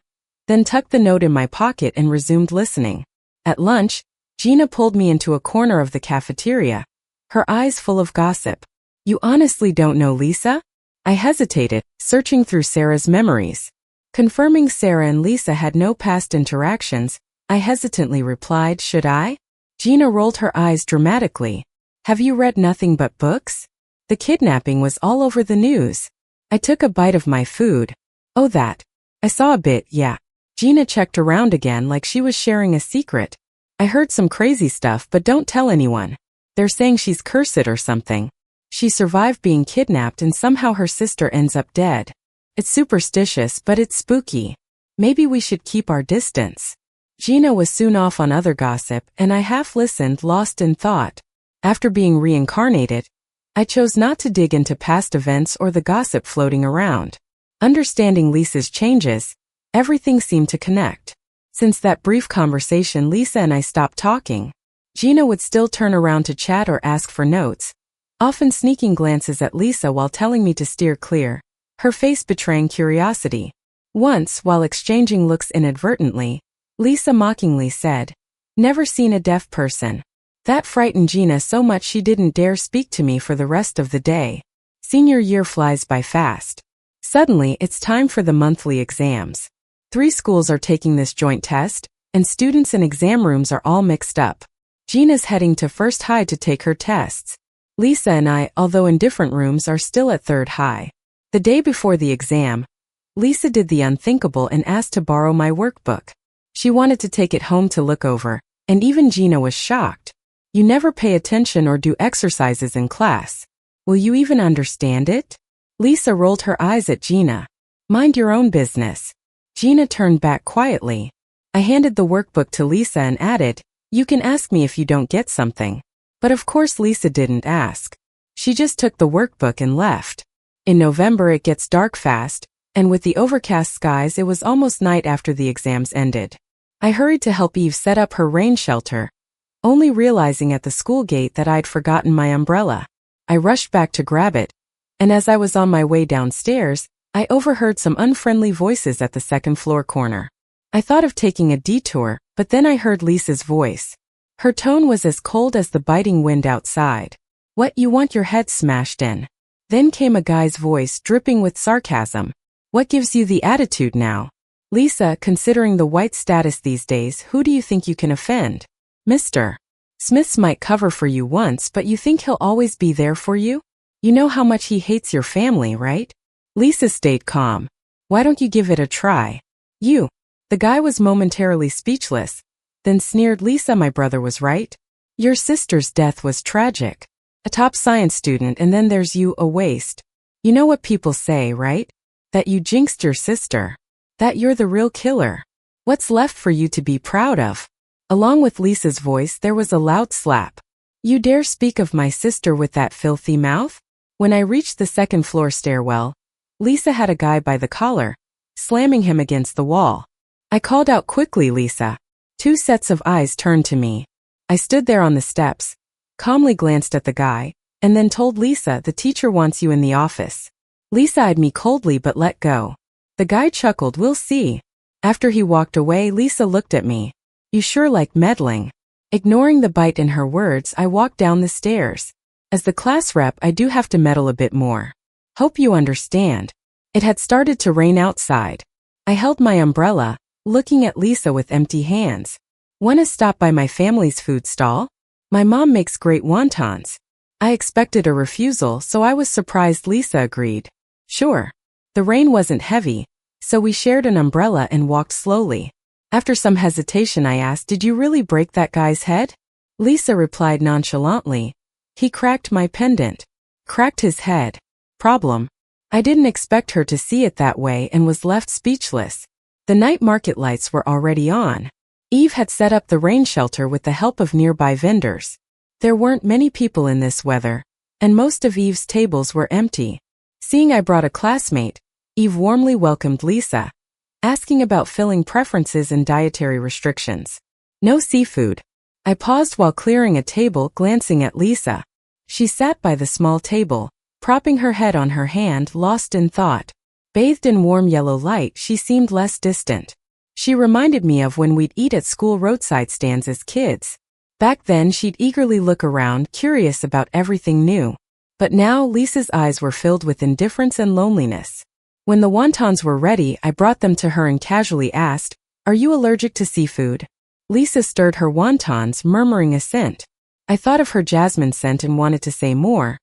then tucked the note in my pocket and resumed listening. At lunch, Gina pulled me into a corner of the cafeteria, her eyes full of gossip. "You honestly don't know Lisa?" I hesitated, searching through Sarah's memories. Confirming Sarah and Lisa had no past interactions, I hesitantly replied, "Should I?" Gina rolled her eyes dramatically. "Have you read nothing but books? The kidnapping was all over the news." I took a bite of my food. "Oh, that. I saw a bit, yeah." Gina checked around again like she was sharing a secret. "I heard some crazy stuff, but don't tell anyone. They're saying she's cursed or something. She survived being kidnapped and somehow her sister ends up dead. It's superstitious, but it's spooky. Maybe we should keep our distance." Gina was soon off on other gossip, and I half listened, lost in thought. After being reincarnated, I chose not to dig into past events or the gossip floating around. Understanding Lisa's changes, everything seemed to connect. Since that brief conversation, Lisa and I stopped talking. Gina would still turn around to chat or ask for notes, often sneaking glances at Lisa while telling me to steer clear, her face betraying curiosity. Once, while exchanging looks inadvertently, Lisa mockingly said, "Never seen a deaf person." That frightened Gina so much she didn't dare speak to me for the rest of the day. Senior year flies by fast. Suddenly, it's time for the monthly exams. 3 schools are taking this joint test, and students in exam rooms are all mixed up. Gina's heading to First High to take her tests. Lisa and I, although in different rooms, are still at Third High. The day before the exam, Lisa did the unthinkable and asked to borrow my workbook. She wanted to take it home to look over, and even Gina was shocked. "You never pay attention or do exercises in class. Will you even understand it?" Lisa rolled her eyes at Gina. "Mind your own business." Gina turned back quietly. I handed the workbook to Lisa and added, You can ask me if you don't get something. But of course Lisa didn't ask. She just took the workbook and left. In November it gets dark fast, and with the overcast skies it was almost night after the exams ended. I hurried to help Eve set up her rain shelter, only realizing at the school gate that I'd forgotten my umbrella. I rushed back to grab it, and as I was on my way downstairs, I overheard some unfriendly voices at the second floor corner. I thought of taking a detour, but then I heard Lisa's voice. Her tone was as cold as the biting wind outside. What, you want your head smashed in? Then came a guy's voice dripping with sarcasm. What gives you the attitude now? Lisa, considering the white status these days, who do you think you can offend? Mr. Smiths might cover for you once, but you think he'll always be there for you? You know how much he hates your family, right? Lisa stayed calm. Why don't you give it a try? You. The guy was momentarily speechless, then sneered. Lisa, my brother was right. Your sister's death was tragic. A top science student, and then there's you, a waste. You know what people say, right? That you jinxed your sister. That you're the real killer. What's left for you to be proud of? Along with Lisa's voice there was a loud slap. You dare speak of my sister with that filthy mouth? When I reached the second floor stairwell, Lisa had a guy by the collar, slamming him against the wall. I called out quickly, Lisa. 2 sets of eyes turned to me. I stood there on the steps, calmly glanced at the guy, and then told Lisa, the teacher wants you in the office. Lisa eyed me coldly but let go. The guy chuckled, we'll see. After he walked away, Lisa looked at me. You sure like meddling. Ignoring the bite in her words, I walked down the stairs. As the class rep, I do have to meddle a bit more. Hope you understand. It had started to rain outside. I held my umbrella, looking at Lisa with empty hands. Wanna stop by my family's food stall? My mom makes great wontons. I expected a refusal, so I was surprised Lisa agreed. Sure. The rain wasn't heavy, so we shared an umbrella and walked slowly. After some hesitation I asked, did you really break that guy's head? Lisa replied nonchalantly. He cracked my pendant. Cracked his head. Problem. I didn't expect her to see it that way and was left speechless. The night market lights were already on. Eve had set up the rain shelter with the help of nearby vendors. There weren't many people in this weather, and most of Eve's tables were empty. Seeing I brought a classmate, Eve warmly welcomed Lisa, asking about filling preferences and dietary restrictions. No seafood. I paused while clearing a table, glancing at Lisa. She sat by the small table, propping her head on her hand, lost in thought. Bathed in warm yellow light, she seemed less distant. She reminded me of when we'd eat at school roadside stands as kids. Back then she'd eagerly look around, curious about everything new. But now Lisa's eyes were filled with indifference and loneliness. When the wontons were ready, I brought them to her and casually asked, "Are you allergic to seafood?" Lisa stirred her wontons, murmuring assent. I thought of her jasmine scent and wanted to say more,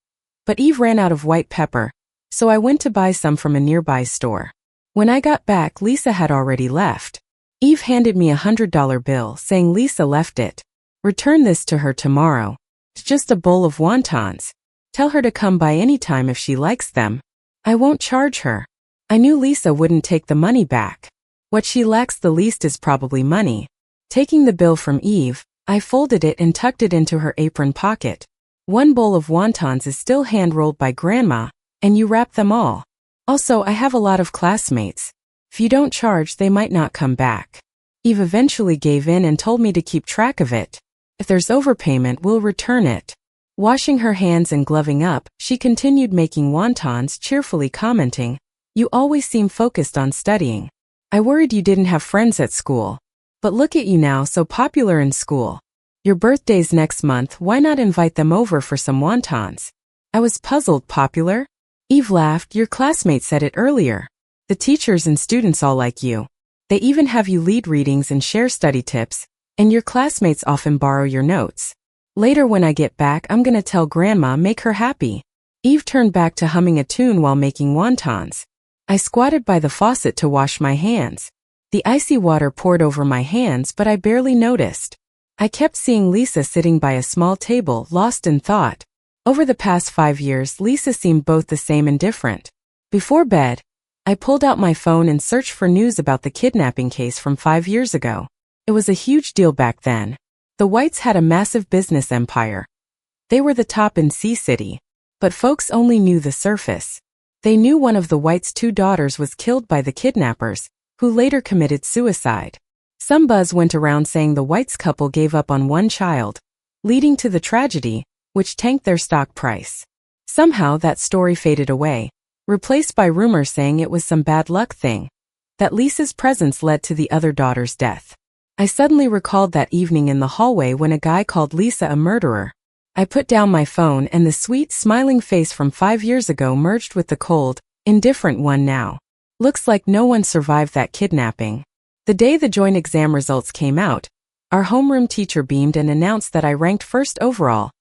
but Eve ran out of white pepper, so I went to buy some from a nearby store. When I got back, Lisa had already left. Eve handed me $100 bill, saying Lisa left it. Return this to her tomorrow. It's just a bowl of wontons. Tell her to come by any time if she likes them. I won't charge her. I knew Lisa wouldn't take the money back. What she lacks the least is probably money. Taking the bill from Eve, I folded it and tucked it into her apron pocket. 1 bowl of wontons is still hand-rolled by Grandma, and you wrap them all. Also, I have a lot of classmates. If you don't charge, they might not come back. Eve eventually gave in and told me to keep track of it. If there's overpayment, we'll return it. Washing her hands and gloving up, she continued making wontons, cheerfully commenting, "You always seem focused on studying. I worried you didn't have friends at school. But look at you now, so popular in school. Your birthday's next month, why not invite them over for some wontons?" I was puzzled. Popular? Eve laughed. Your classmate said it earlier. The teachers and students all like you. They even have you lead readings and share study tips, and your classmates often borrow your notes. Later when I get back, I'm gonna tell Grandma, make her happy. Eve turned back to humming a tune while making wontons. I squatted by the faucet to wash my hands. The icy water poured over my hands, but I barely noticed. I kept seeing Lisa sitting by a small table, lost in thought. Over the past 5 years, Lisa seemed both the same and different. Before bed, I pulled out my phone and searched for news about the kidnapping case from 5 years ago. It was a huge deal back then. The Whites had a massive business empire. They were the top in Sea City. But folks only knew the surface. They knew one of the Whites' 2 daughters was killed by the kidnappers, who later committed suicide. Some buzz went around saying the Whites couple gave up on one child, leading to the tragedy, which tanked their stock price. Somehow that story faded away, replaced by rumors saying it was some bad luck thing, that Lisa's presence led to the other daughter's death. I suddenly recalled that evening in the hallway when a guy called Lisa a murderer. I put down my phone and the sweet, smiling face from 5 years ago merged with the cold, indifferent one now. Looks like no one survived that kidnapping. The day the joint exam results came out, our homeroom teacher beamed and announced that I ranked first overall,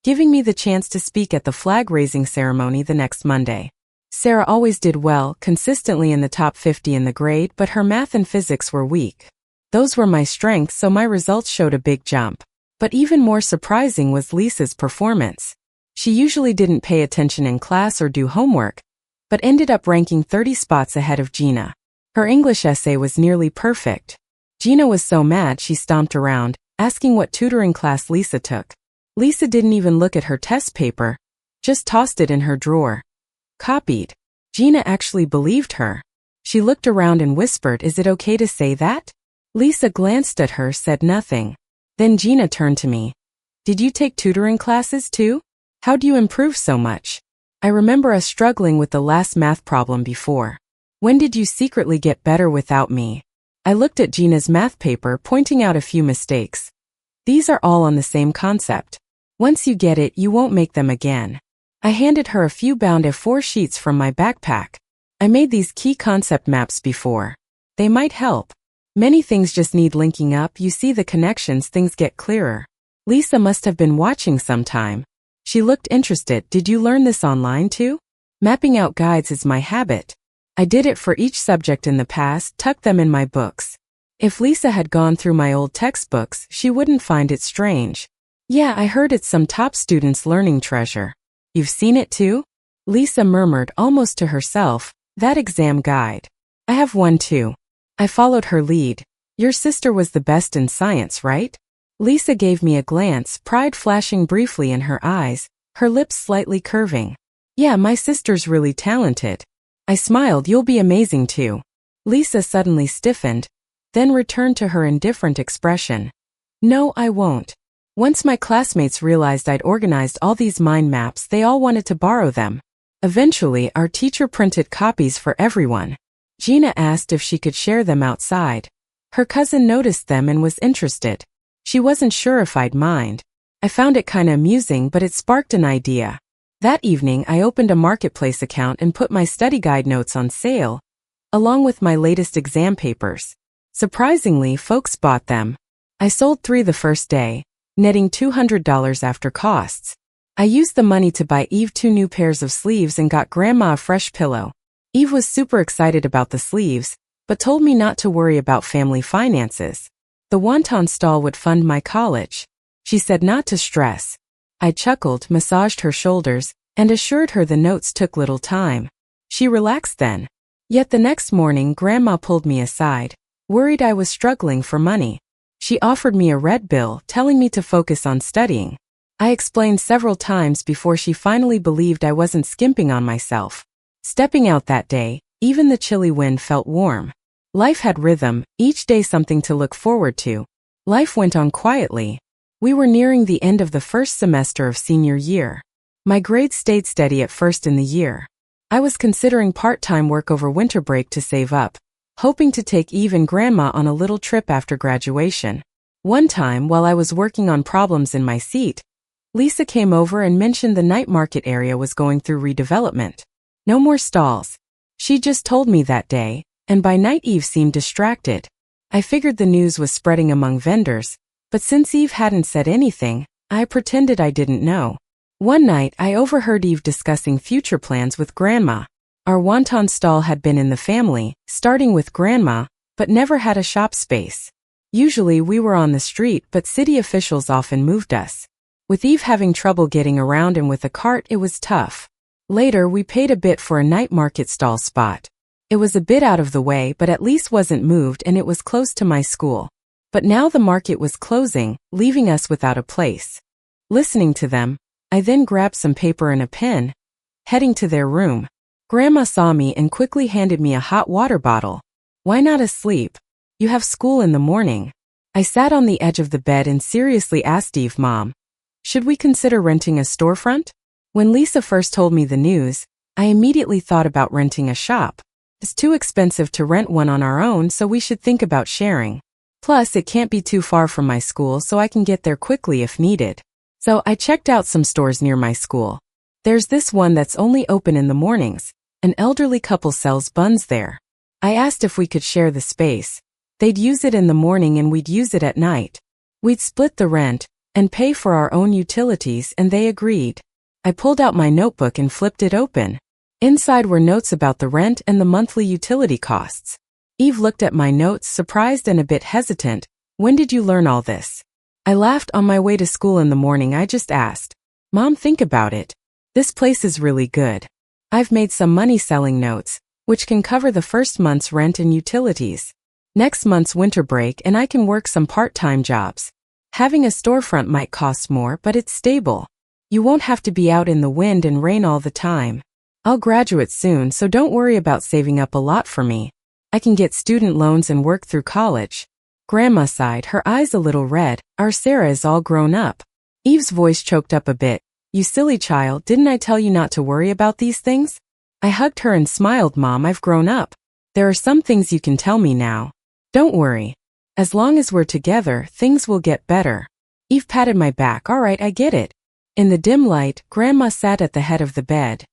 giving me the chance to speak at the flag-raising ceremony the next Monday. Sarah always did well, consistently in the top 50 in the grade, but her math and physics were weak. Those were my strengths, so my results showed a big jump. But even more surprising was Lisa's performance. She usually didn't pay attention in class or do homework, but ended up ranking 30 spots ahead of Gina. Her English essay was nearly perfect. Gina was so mad she stomped around, asking what tutoring class Lisa took. Lisa didn't even look at her test paper, just tossed it in her drawer. Copied. Gina actually believed her. She looked around and whispered, "Is it okay to say that?" Lisa glanced at her, said nothing. Then Gina turned to me. "Did you take tutoring classes too? How do you improve so much?" I remember us struggling with the last math problem before. "When did you secretly get better without me?" I looked at Gina's math paper, pointing out a few mistakes. "These are all on the same concept. Once you get it, you won't make them again." I handed her a few bound A4 sheets from my backpack. "I made these key concept maps before. They might help. Many things just need linking up. You see the connections, things get clearer." Lisa must have been watching sometime. She looked interested. "Did you learn this online too?" "Mapping out guides is my habit. I did it for each subject in the past, tucked them in my books." If Lisa had gone through my old textbooks, she wouldn't find it strange. "Yeah, I heard it's some top student's learning treasure." "You've seen it too?" Lisa murmured almost to herself, "That exam guide. I have one too." I followed her lead. "Your sister was the best in science, right?" Lisa gave me a glance, pride flashing briefly in her eyes, her lips slightly curving. "Yeah, my sister's really talented." I smiled. "You'll be amazing too." Lisa suddenly stiffened, then returned to her indifferent expression. "No, I won't." Once my classmates realized I'd organized all these mind maps, they all wanted to borrow them. Eventually, our teacher printed copies for everyone. Gina asked if she could share them outside. Her cousin noticed them and was interested. She wasn't sure if I'd mind. I found it kinda amusing, but it sparked an idea. That evening, I opened a marketplace account and put my study guide notes on sale, along with my latest exam papers. Surprisingly, folks bought them. I sold 3 the first day, netting $200 after costs. I used the money to buy Eve 2 new pairs of sleeves and got Grandma a fresh pillow. Eve was super excited about the sleeves, but told me not to worry about family finances. The wonton stall would fund my college. She said not to stress. I chuckled, massaged her shoulders, and assured her the notes took little time. She relaxed then. Yet the next morning, Grandma pulled me aside, worried I was struggling for money. She offered me a red bill, telling me to focus on studying. I explained several times before she finally believed I wasn't skimping on myself. Stepping out that day, even the chilly wind felt warm. Life had rhythm, each day something to look forward to. Life went on quietly. We were nearing the end of the first semester of senior year. My grades stayed steady at first in the year. I was considering part-time work over winter break to save up, hoping to take Eve and Grandma on a little trip after graduation. One time, while I was working on problems in my seat, Lisa came over and mentioned the night market area was going through redevelopment. No more stalls. She just told me that day, and by night Eve seemed distracted. I figured the news was spreading among vendors, but since Eve hadn't said anything, I pretended I didn't know. One night, I overheard Eve discussing future plans with Grandma. Our wonton stall had been in the family, starting with Grandma, but never had a shop space. Usually we were on the street, but city officials often moved us. With Eve having trouble getting around and with a cart, it was tough. Later, we paid a bit for a night market stall spot. It was a bit out of the way, but at least wasn't moved and it was close to my school. But now the market was closing, leaving us without a place. Listening to them, I then grabbed some paper and a pen, heading to their room. Grandma saw me and quickly handed me a hot water bottle. Why not asleep? You have school in the morning. I sat on the edge of the bed and seriously asked Eve, Mom, should we consider renting a storefront? When Lisa first told me the news, I immediately thought about renting a shop. It's too expensive to rent one on our own, so we should think about sharing. Plus, it can't be too far from my school, so I can get there quickly if needed. So I checked out some stores near my school. There's this one that's only open in the mornings. An elderly couple sells buns there. I asked if we could share the space. They'd use it in the morning and we'd use it at night. We'd split the rent and pay for our own utilities, and they agreed. I pulled out my notebook and flipped it open. Inside were notes about the rent and the monthly utility costs. Eve looked at my notes, surprised and a bit hesitant. When did you learn all this? I laughed. On my way to school in the morning, I just asked, Mom, think about it. This place is really good. I've made some money selling notes, which can cover the first month's rent and utilities. Next month's winter break and I can work some part-time jobs. Having a storefront might cost more, but it's stable. You won't have to be out in the wind and rain all the time. I'll graduate soon, so don't worry about saving up a lot for me. I can get student loans and work through college. Grandma sighed, her eyes a little red. Our Sarah is all grown up. Eve's voice choked up a bit. You silly child, didn't I tell you not to worry about these things? I hugged her and smiled. Mom, I've grown up. There are some things you can tell me now. Don't worry. As long as we're together, things will get better. Eve patted my back. All right, I get it. In the dim light, Grandma sat at the head of the bed.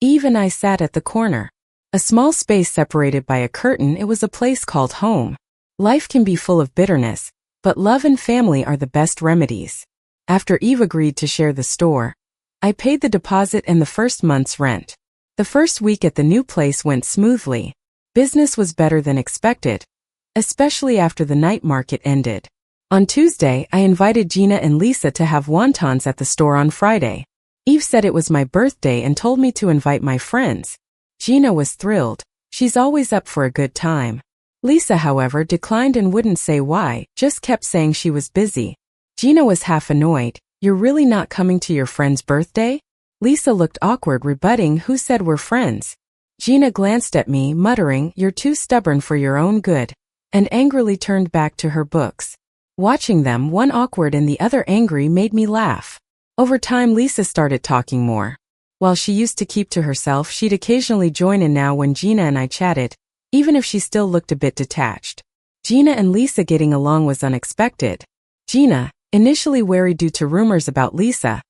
Eve and I sat at the corner. A small space separated by a curtain. It was a place called home. Life can be full of bitterness, but love and family are the best remedies. After Eve agreed to share the store, I paid the deposit and the first month's rent. The first week at the new place went smoothly. Business was better than expected, especially after the night market ended. On Tuesday, I invited Gina and Lisa to have wontons at the store on Friday. Eve said it was my birthday and told me to invite my friends. Gina was thrilled. She's always up for a good time. Lisa, however, declined and wouldn't say why, just kept saying she was busy. Gina was half annoyed. You're really not coming to your friend's birthday? Lisa looked awkward, rebutting, who said we're friends? Gina glanced at me, muttering, you're too stubborn for your own good, and angrily turned back to her books. Watching them, one awkward and the other angry, made me laugh. Over time, Lisa started talking more. While she used to keep to herself, she'd occasionally join in now when Gina and I chatted, even if she still looked a bit detached. Gina and Lisa getting along was unexpected. Gina, initially wary due to rumors about Lisa,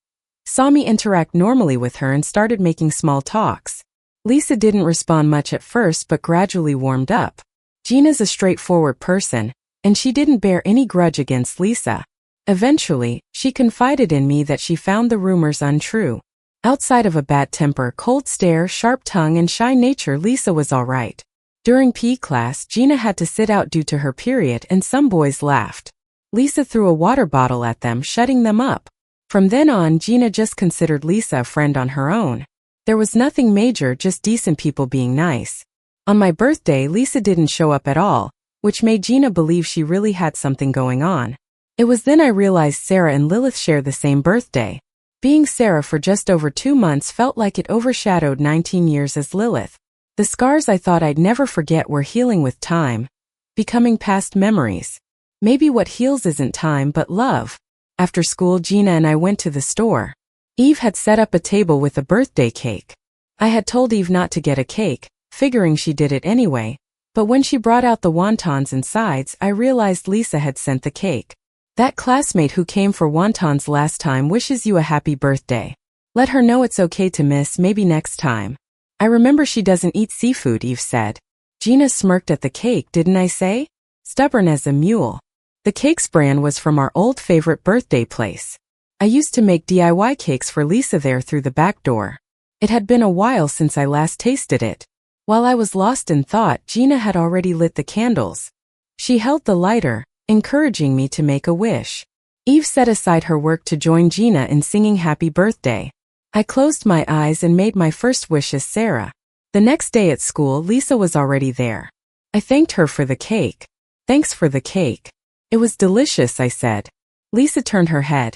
saw me interact normally with her and started making small talks. Lisa didn't respond much at first but gradually warmed up. Gina's a straightforward person, and she didn't bear any grudge against Lisa. Eventually, she confided in me that she found the rumors untrue. Outside of a bad temper, cold stare, sharp tongue, and shy nature, Lisa was all right. During PE class, Gina had to sit out due to her period and some boys laughed. Lisa threw a water bottle at them, shutting them up. From then on, Gina just considered Lisa a friend on her own. There was nothing major, just decent people being nice. On my birthday, Lisa didn't show up at all, which made Gina believe she really had something going on. It was then I realized Sarah and Lilith share the same birthday. Being Sarah for just over 2 months felt like it overshadowed 19 years as Lilith. The scars I thought I'd never forget were healing with time, becoming past memories. Maybe what heals isn't time but love. After school, Gina and I went to the store. Eve had set up a table with a birthday cake. I had told Eve not to get a cake, figuring she did it anyway, but when she brought out the wontons and sides, I realized Lisa had sent the cake. That classmate who came for wontons last time wishes you a happy birthday. Let her know it's okay to miss, maybe next time. I remember she doesn't eat seafood, Eve said. Gina smirked at the cake. Didn't I say? Stubborn as a mule. The cake's brand was from our old favorite birthday place. I used to make DIY cakes for Lisa there through the back door. It had been a while since I last tasted it. While I was lost in thought, Gina had already lit the candles. She held the lighter, encouraging me to make a wish. Eve set aside her work to join Gina in singing happy birthday. I closed my eyes and made my first wish as Sarah. The next day at school, Lisa was already there. I thanked her for the cake. Thanks for the cake. It was delicious, I said. Lisa turned her head.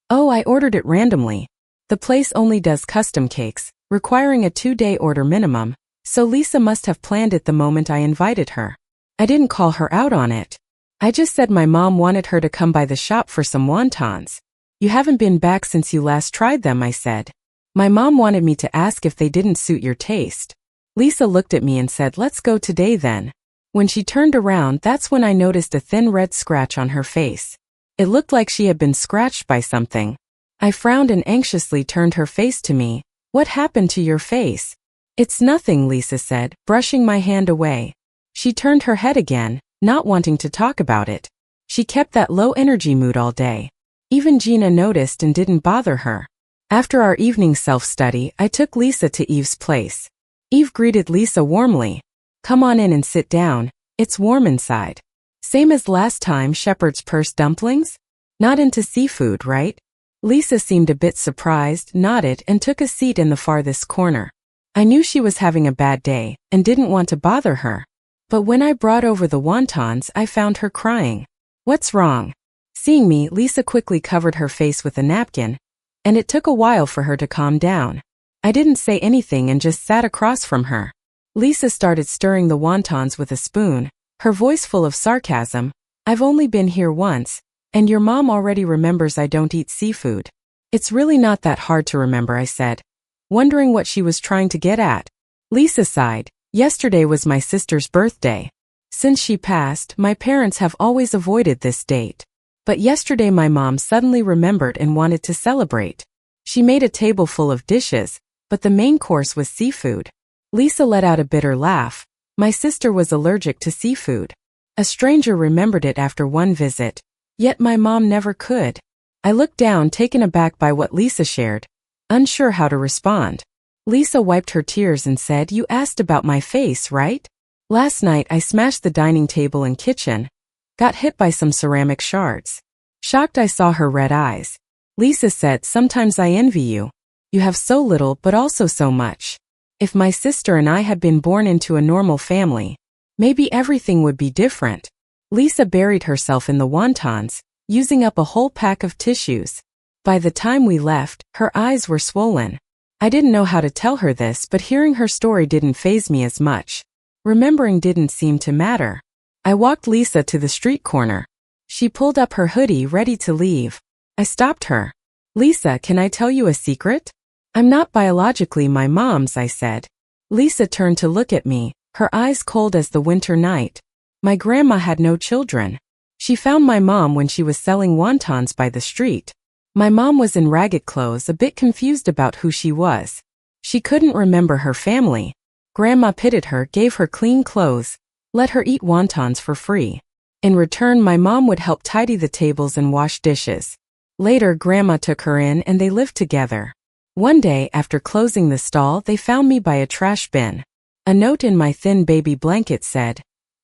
Oh, I ordered it randomly. The place only does custom cakes, requiring a 2-day order minimum, so Lisa must have planned it the moment I invited her. I didn't call her out on it. I just said my mom wanted her to come by the shop for some wontons. You haven't been back since you last tried them, I said. My mom wanted me to ask if they didn't suit your taste. Lisa looked at me and said, let's go today then. When she turned around, that's when I noticed a thin red scratch on her face. It looked like she had been scratched by something. I frowned and anxiously turned her face to me. What happened to your face? It's nothing, Lisa said, brushing my hand away. She turned her head again, not wanting to talk about it. She kept that low-energy mood all day. Even Gina noticed and didn't bother her. After our evening self-study, I took Lisa to Eve's place. Eve greeted Lisa warmly. Come on in and sit down, it's warm inside. Same as last time, shepherd's purse dumplings? Not into seafood, right? Lisa seemed a bit surprised, nodded, and took a seat in the farthest corner. I knew she was having a bad day, and didn't want to bother her. But when I brought over the wontons, I found her crying. What's wrong? Seeing me, Lisa quickly covered her face with a napkin, and it took a while for her to calm down. I didn't say anything and just sat across from her. Lisa started stirring the wontons with a spoon, her voice full of sarcasm. I've only been here once, and your mom already remembers I don't eat seafood. It's really not that hard to remember, I said, wondering what she was trying to get at. Lisa sighed. Yesterday was my sister's birthday. Since she passed, my parents have always avoided this date. But yesterday my mom suddenly remembered and wanted to celebrate. She made a table full of dishes, but the main course was seafood. Lisa let out a bitter laugh. My sister was allergic to seafood. A stranger remembered it after one visit, yet my mom never could. I looked down, taken aback by what Lisa shared, unsure how to respond. Lisa wiped her tears and said, You asked about my face, right? Last night I smashed the dining table and kitchen, got hit by some ceramic shards. Shocked, I saw her red eyes. Lisa said, Sometimes I envy you. You have so little but also so much. If my sister and I had been born into a normal family, maybe everything would be different. Lisa buried herself in the wontons, using up a whole pack of tissues. By the time we left, her eyes were swollen. I didn't know how to tell her this, but hearing her story didn't faze me as much. Remembering didn't seem to matter. I walked Lisa to the street corner. She pulled up her hoodie, ready to leave. I stopped her. Lisa, can I tell you a secret? I'm not biologically my mom's, I said. Lisa turned to look at me, her eyes cold as the winter night. My grandma had no children. She found my mom when she was selling wontons by the street. My mom was in ragged clothes, a bit confused about who she was. She couldn't remember her family. Grandma pitied her, gave her clean clothes, let her eat wontons for free. In return, my mom would help tidy the tables and wash dishes. Later, Grandma took her in and they lived together. One day, after closing the stall, they found me by a trash bin. A note in my thin baby blanket said,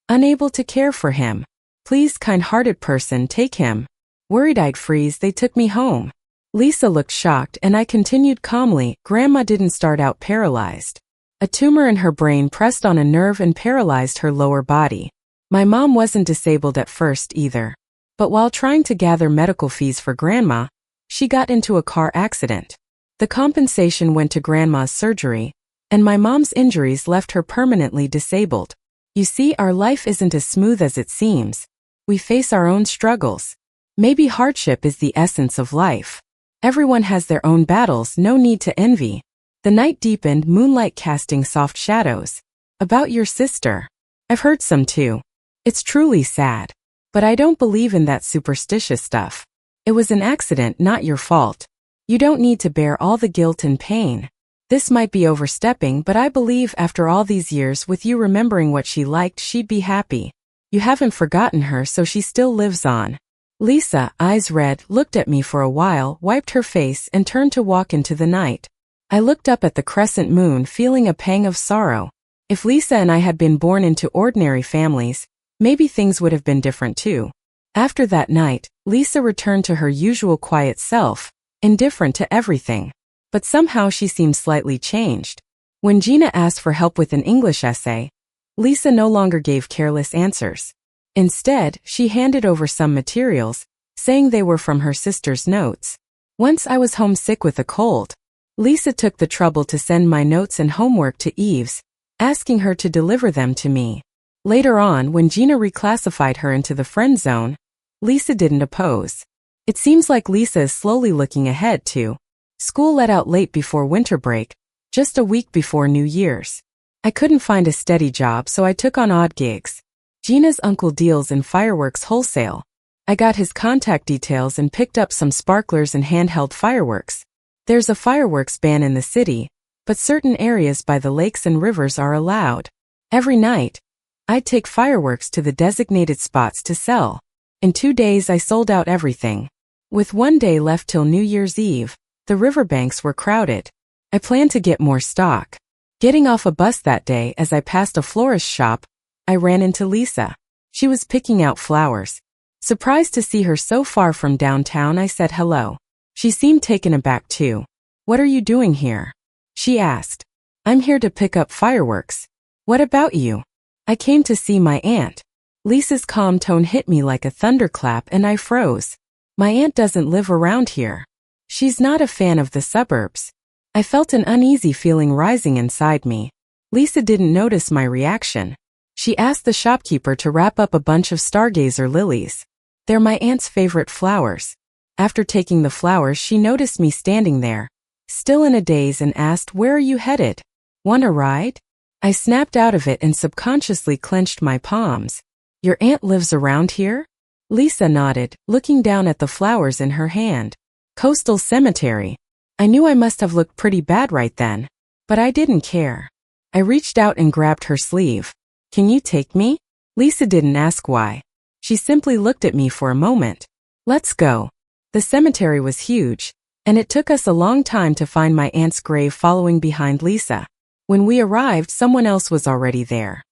Unable to care for him. Please, kind-hearted person, take him. Worried I'd freeze, they took me home. Lisa looked shocked and I continued calmly, Grandma didn't start out paralyzed. A tumor in her brain pressed on a nerve and paralyzed her lower body. My mom wasn't disabled at first either. But while trying to gather medical fees for Grandma, she got into a car accident. The compensation went to Grandma's surgery, and my mom's injuries left her permanently disabled. You see, our life isn't as smooth as it seems. We face our own struggles. Maybe hardship is the essence of life. Everyone has their own battles, no need to envy. The night deepened, moonlight casting soft shadows. About your sister. I've heard some too. It's truly sad. But I don't believe in that superstitious stuff. It was an accident, not your fault. You don't need to bear all the guilt and pain. This might be overstepping, but I believe after all these years, with you remembering what she liked, she'd be happy. You haven't forgotten her, so she still lives on. Lisa, eyes red, looked at me for a while, wiped her face, and turned to walk into the night. I looked up at the crescent moon, feeling a pang of sorrow. If Lisa and I had been born into ordinary families, maybe things would have been different too. After that night, Lisa returned to her usual quiet self, indifferent to everything. But somehow she seemed slightly changed. When Gina asked for help with an English essay, Lisa no longer gave careless answers. Instead, she handed over some materials, saying they were from her sister's notes. Once I was homesick with a cold, Lisa took the trouble to send my notes and homework to Eve's, asking her to deliver them to me. Later on, when Gina reclassified her into the friend zone, Lisa didn't oppose. It seems like Lisa is slowly looking ahead too. School let out late before winter break, just a week before New Year's. I couldn't find a steady job, so I took on odd gigs. Gina's uncle deals in fireworks wholesale. I got his contact details and picked up some sparklers and handheld fireworks. There's a fireworks ban in the city, but certain areas by the lakes and rivers are allowed. Every night, I'd take fireworks to the designated spots to sell. In 2 days I sold out everything. With 1 day left till New Year's Eve, the riverbanks were crowded. I planned to get more stock. Getting off a bus that day as I passed a florist shop, I ran into Lisa. She was picking out flowers. Surprised to see her so far from downtown, I said hello. She seemed taken aback too. "What are you doing here?" she asked. "I'm here to pick up fireworks. What about you?" "I came to see my aunt." Lisa's calm tone hit me like a thunderclap and I froze. My aunt doesn't live around here. She's not a fan of the suburbs. I felt an uneasy feeling rising inside me. Lisa didn't notice my reaction. She asked the shopkeeper to wrap up a bunch of stargazer lilies. They're my aunt's favorite flowers. After taking the flowers, she noticed me standing there, still in a daze, and asked, "Where are you headed? Want a ride?" I snapped out of it and subconsciously clenched my palms. "Your aunt lives around here?" Lisa nodded, looking down at the flowers in her hand. "Coastal cemetery." I knew I must have looked pretty bad right then, but I didn't care. I reached out and grabbed her sleeve. "Can you take me?" Lisa didn't ask why. She simply looked at me for a moment. "Let's go." The cemetery was huge, and it took us a long time to find my aunt's grave following behind Lisa. When we arrived, someone else was already there.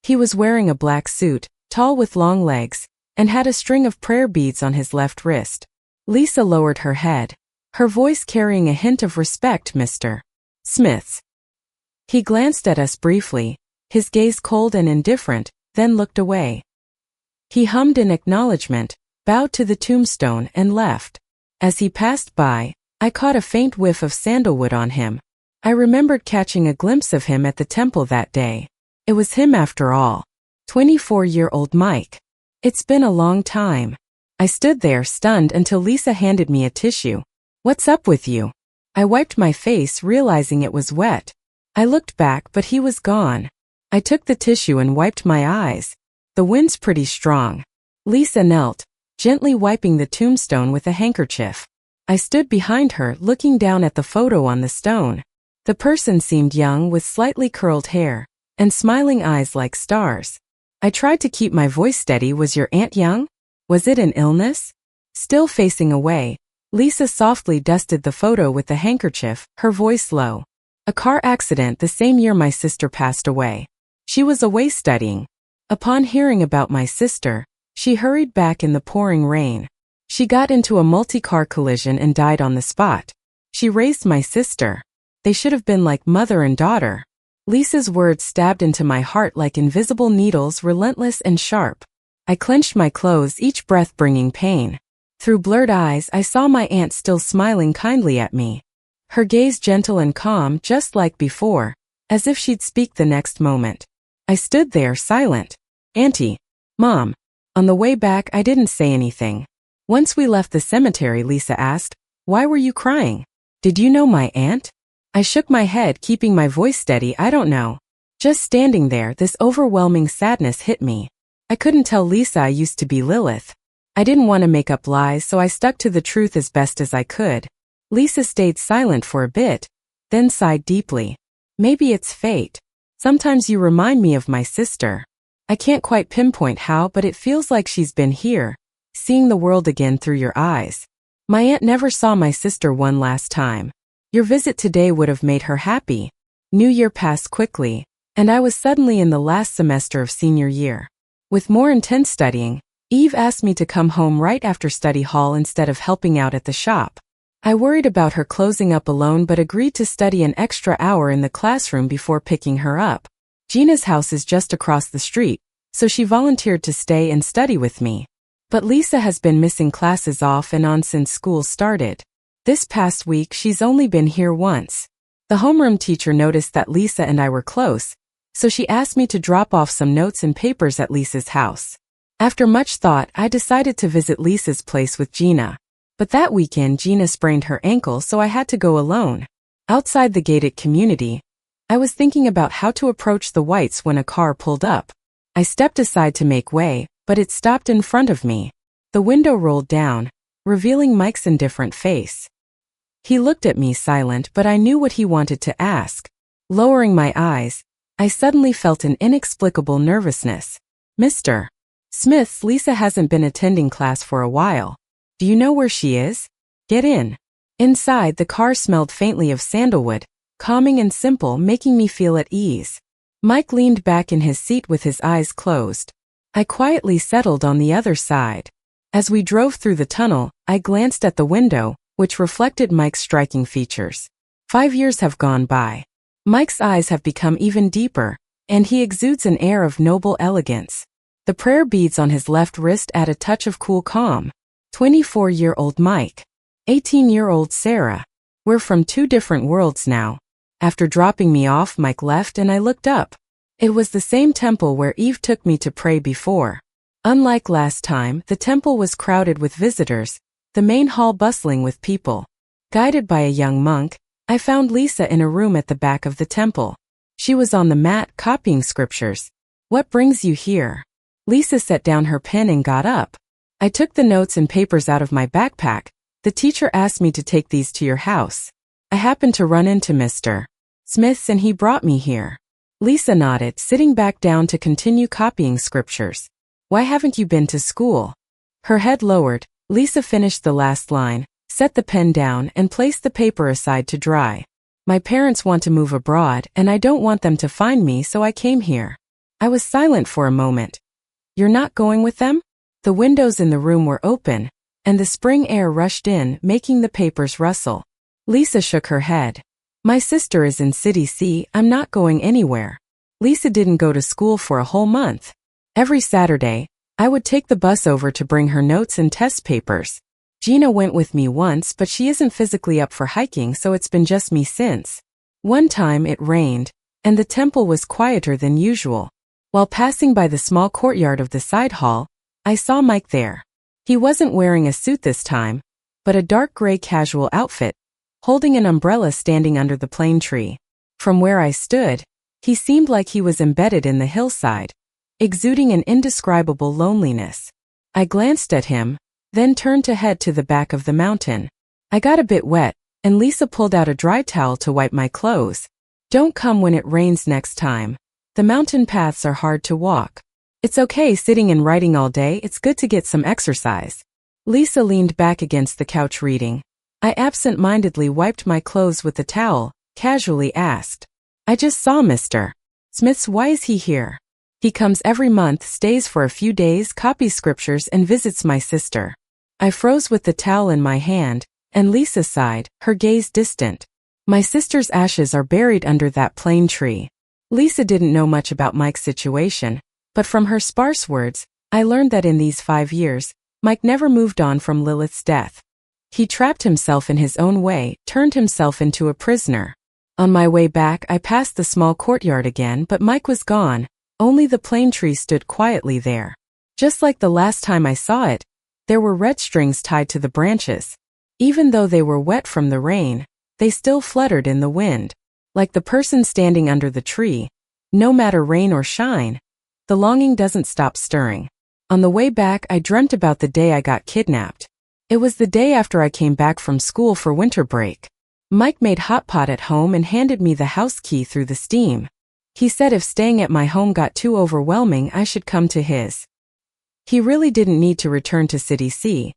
He was wearing a black suit, tall with long legs, and had a string of prayer beads on his left wrist. Lisa lowered her head, her voice carrying a hint of respect. "Mr. Smiths." He glanced at us briefly, his gaze cold and indifferent, then looked away. He hummed in acknowledgement, bowed to the tombstone, and left. As he passed by, I caught a faint whiff of sandalwood on him. I remembered catching a glimpse of him at the temple that day. It was him after all. 24-year-old Mike. It's been a long time. I stood there stunned until Lisa handed me a tissue. "What's up with you?" I wiped my face, realizing it was wet. I looked back, but he was gone. I took the tissue and wiped my eyes. "The wind's pretty strong." Lisa knelt, gently wiping the tombstone with a handkerchief. I stood behind her, looking down at the photo on the stone. The person seemed young, with slightly curled hair and smiling eyes like stars. I tried to keep my voice steady. "Was your aunt young? Was it an illness?" Still facing away, Lisa softly dusted the photo with the handkerchief, her voice low. "A car accident the same year my sister passed away. She was away studying." Upon hearing about my sister, she hurried back in the pouring rain. She got into a multi-car collision and died on the spot. She raised my sister. They should have been like mother and daughter. Lisa's words stabbed into my heart like invisible needles, relentless and sharp. I clenched my clothes, each breath bringing pain. Through blurred eyes, I saw my aunt still smiling kindly at me. Her gaze gentle and calm, just like before, as if she'd speak the next moment. I stood there, silent. "Auntie." "Mom." On the way back, I didn't say anything. Once we left the cemetery, Lisa asked, "Why were you crying? Did you know my aunt?" I shook my head, keeping my voice steady. "I don't know." Just standing there, this overwhelming sadness hit me. I couldn't tell Lisa I used to be Lilith. I didn't want to make up lies, so I stuck to the truth as best as I could. Lisa stayed silent for a bit, then sighed deeply. "Maybe it's fate. Sometimes you remind me of my sister. I can't quite pinpoint how, but it feels like she's been here, seeing the world again through your eyes. My aunt never saw my sister one last time. Your visit today would have made her happy." New Year passed quickly, and I was suddenly in the last semester of senior year. With more intense studying, Eve asked me to come home right after study hall instead of helping out at the shop. I worried about her closing up alone but agreed to study an extra hour in the classroom before picking her up. Gina's house is just across the street, so she volunteered to stay and study with me. But Lisa has been missing classes off and on since school started. This past week she's only been here once. The homeroom teacher noticed that Lisa and I were close, so she asked me to drop off some notes and papers at Lisa's house. After much thought, I decided to visit Lisa's place with Gina. But that weekend Gina sprained her ankle, so I had to go alone. Outside the gated community, I was thinking about how to approach the Whites when a car pulled up. I stepped aside to make way, but it stopped in front of me. The window rolled down, revealing Mike's indifferent face. He looked at me silent, but I knew what he wanted to ask. Lowering my eyes, I suddenly felt an inexplicable nervousness. Mr. Smith, Lisa hasn't been attending class for a while. Do you know where she is? Get in. Inside, the car smelled faintly of sandalwood, calming and simple, making me feel at ease. Mike leaned back in his seat with his eyes closed. I quietly settled on the other side. As we drove through the tunnel, I glanced at the window, which reflected Mike's striking features. 5 years have gone by. Mike's eyes have become even deeper, and he exudes an air of noble elegance. The prayer beads on his left wrist add a touch of cool calm. 24-year-old Mike. 18-year-old Sarah. We're from two different worlds now. After dropping me off, Mike left and I looked up. It was the same temple where Eve took me to pray before. Unlike last time, the temple was crowded with visitors, the main hall bustling with people. Guided by a young monk, I found Lisa in a room at the back of the temple. She was on the mat copying scriptures. What brings you here? Lisa set down her pen and got up. I took the notes and papers out of my backpack. The teacher asked me to take these to your house. I happened to run into Mr. Smith's and he brought me here. Lisa nodded, sitting back down to continue copying scriptures. Why haven't you been to school? Her head lowered. Lisa finished the last line, set the pen down, and placed the paper aside to dry. My parents want to move abroad, and I don't want them to find me, so I came here. I was silent for a moment. You're not going with them? The windows in the room were open, and the spring air rushed in, making the papers rustle. Lisa shook her head. My sister is in City C, I'm not going anywhere. Lisa didn't go to school for a whole month. Every Saturday, I would take the bus over to bring her notes and test papers. Gina went with me once, but she isn't physically up for hiking, so it's been just me since. One time it rained, and the temple was quieter than usual. While passing by the small courtyard of the side hall, I saw Mike there. He wasn't wearing a suit this time, but a dark gray casual outfit, holding an umbrella standing under the plane tree. From where I stood, he seemed like he was embedded in the hillside, exuding an indescribable loneliness. I glanced at him, then turned to head to the back of the mountain. I got a bit wet, and Lisa pulled out a dry towel to wipe my clothes. Don't come when it rains next time. The mountain paths are hard to walk. It's okay sitting and writing all day, it's good to get some exercise. Lisa leaned back against the couch reading. I absent-mindedly wiped my clothes with the towel, casually asked. I just saw Mr. Smith's. Why is he here? He comes every month, stays for a few days, copies scriptures, and visits my sister. I froze with the towel in my hand, and Lisa sighed, her gaze distant. My sister's ashes are buried under that plane tree. Lisa didn't know much about Mike's situation, but from her sparse words, I learned that in these 5 years, Mike never moved on from Lilith's death. He trapped himself in his own way, turned himself into a prisoner. On my way back, I passed the small courtyard again, but Mike was gone. Only the plane tree stood quietly there. Just like the last time I saw it, there were red strings tied to the branches. Even though they were wet from the rain, they still fluttered in the wind. Like the person standing under the tree, no matter rain or shine, the longing doesn't stop stirring. On the way back, I dreamt about the day I got kidnapped. It was the day after I came back from school for winter break. Mike made hot pot at home and handed me the house key through the steam. He said if staying at my home got too overwhelming, I should come to his. He really didn't need to return to City C.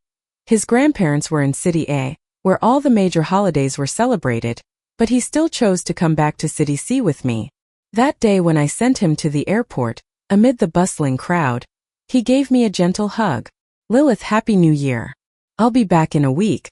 His grandparents were in City A, where all the major holidays were celebrated, but he still chose to come back to City C with me. That day when I sent him to the airport, amid the bustling crowd, he gave me a gentle hug. Lilith, Happy New Year. I'll be back in a week.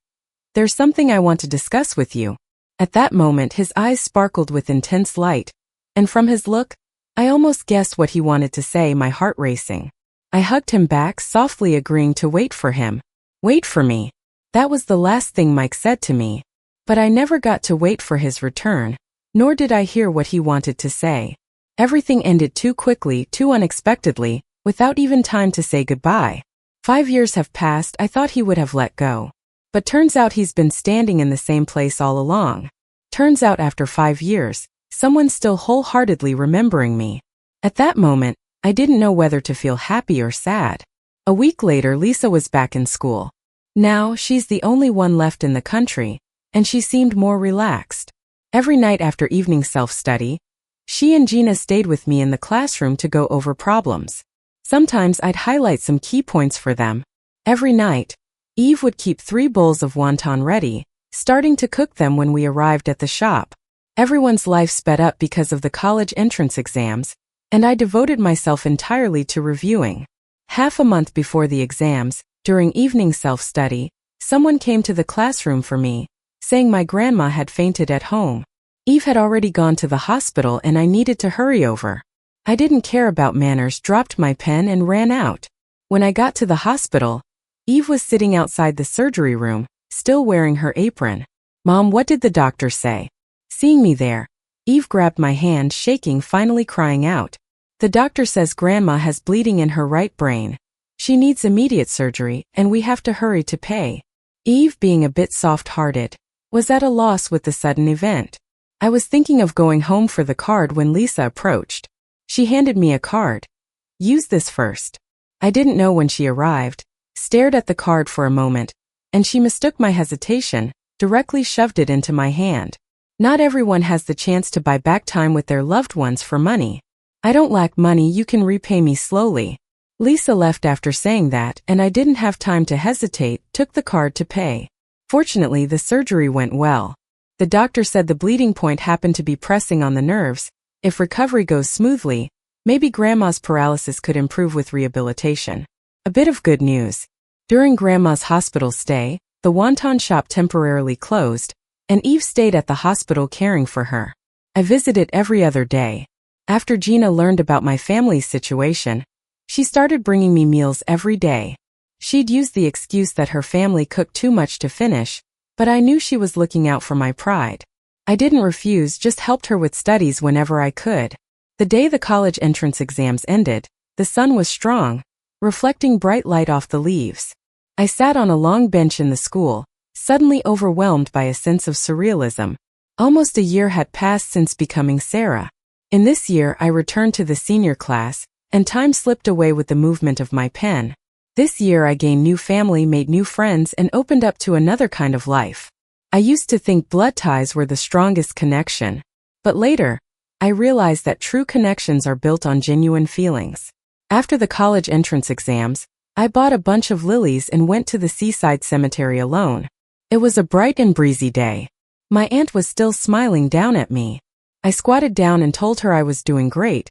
There's something I want to discuss with you. At that moment his eyes sparkled with intense light, and from his look, I almost guessed what he wanted to say, my heart racing. I hugged him back, softly agreeing to wait for him. Wait for me. That was the last thing Mike said to me. But I never got to wait for his return, nor did I hear what he wanted to say. Everything ended too quickly, too unexpectedly, without even time to say goodbye. 5 years have passed. I thought he would have let go. But turns out he's been standing in the same place all along. Turns out after 5 years, someone's still wholeheartedly remembering me. At that moment, I didn't know whether to feel happy or sad. A week later, Lisa was back in school. Now, she's the only one left in the country, and she seemed more relaxed. Every night after evening self-study, she and Gina stayed with me in the classroom to go over problems. Sometimes I'd highlight some key points for them. Every night, Eve would keep 3 bowls of wonton ready, starting to cook them when we arrived at the shop. Everyone's life sped up because of the college entrance exams, and I devoted myself entirely to reviewing. Half a month before the exams, during evening self-study, someone came to the classroom for me, saying my grandma had fainted at home. Eve had already gone to the hospital and I needed to hurry over. I didn't care about manners, dropped my pen and ran out. When I got to the hospital, Eve was sitting outside the surgery room, still wearing her apron. "Mom, what did the doctor say?" Seeing me there, Eve grabbed my hand, shaking, finally crying out. "The doctor says Grandma has bleeding in her right brain. She needs immediate surgery, and we have to hurry to pay." Eve, being a bit soft-hearted, was at a loss with the sudden event. I was thinking of going home for the card when Lisa approached. She handed me a card. "Use this first." I didn't know when she arrived, stared at the card for a moment, and she mistook my hesitation, directly shoved it into my hand. Not everyone has the chance to buy back time with their loved ones for money. "I don't lack money, you can repay me slowly." Lisa left after saying that, and I didn't have time to hesitate, took the card to pay. Fortunately, the surgery went well. The doctor said the bleeding point happened to be pressing on the nerves. If recovery goes smoothly, maybe Grandma's paralysis could improve with rehabilitation. A bit of good news. During Grandma's hospital stay, the wonton shop temporarily closed, and Eve stayed at the hospital caring for her. I visited every other day. After Gina learned about my family's situation, she started bringing me meals every day. She'd used the excuse that her family cooked too much to finish, but I knew she was looking out for my pride. I didn't refuse, just helped her with studies whenever I could. The day the college entrance exams ended, the sun was strong, reflecting bright light off the leaves. I sat on a long bench in the school, suddenly overwhelmed by a sense of surrealism. Almost a year had passed since becoming Sarah. In this year, I returned to the senior class, and time slipped away with the movement of my pen. This year I gained new family, made new friends, and opened up to another kind of life. I used to think blood ties were the strongest connection. But later, I realized that true connections are built on genuine feelings. After the college entrance exams, I bought a bunch of lilies and went to the seaside cemetery alone. It was a bright and breezy day. My aunt was still smiling down at me. I squatted down and told her I was doing great,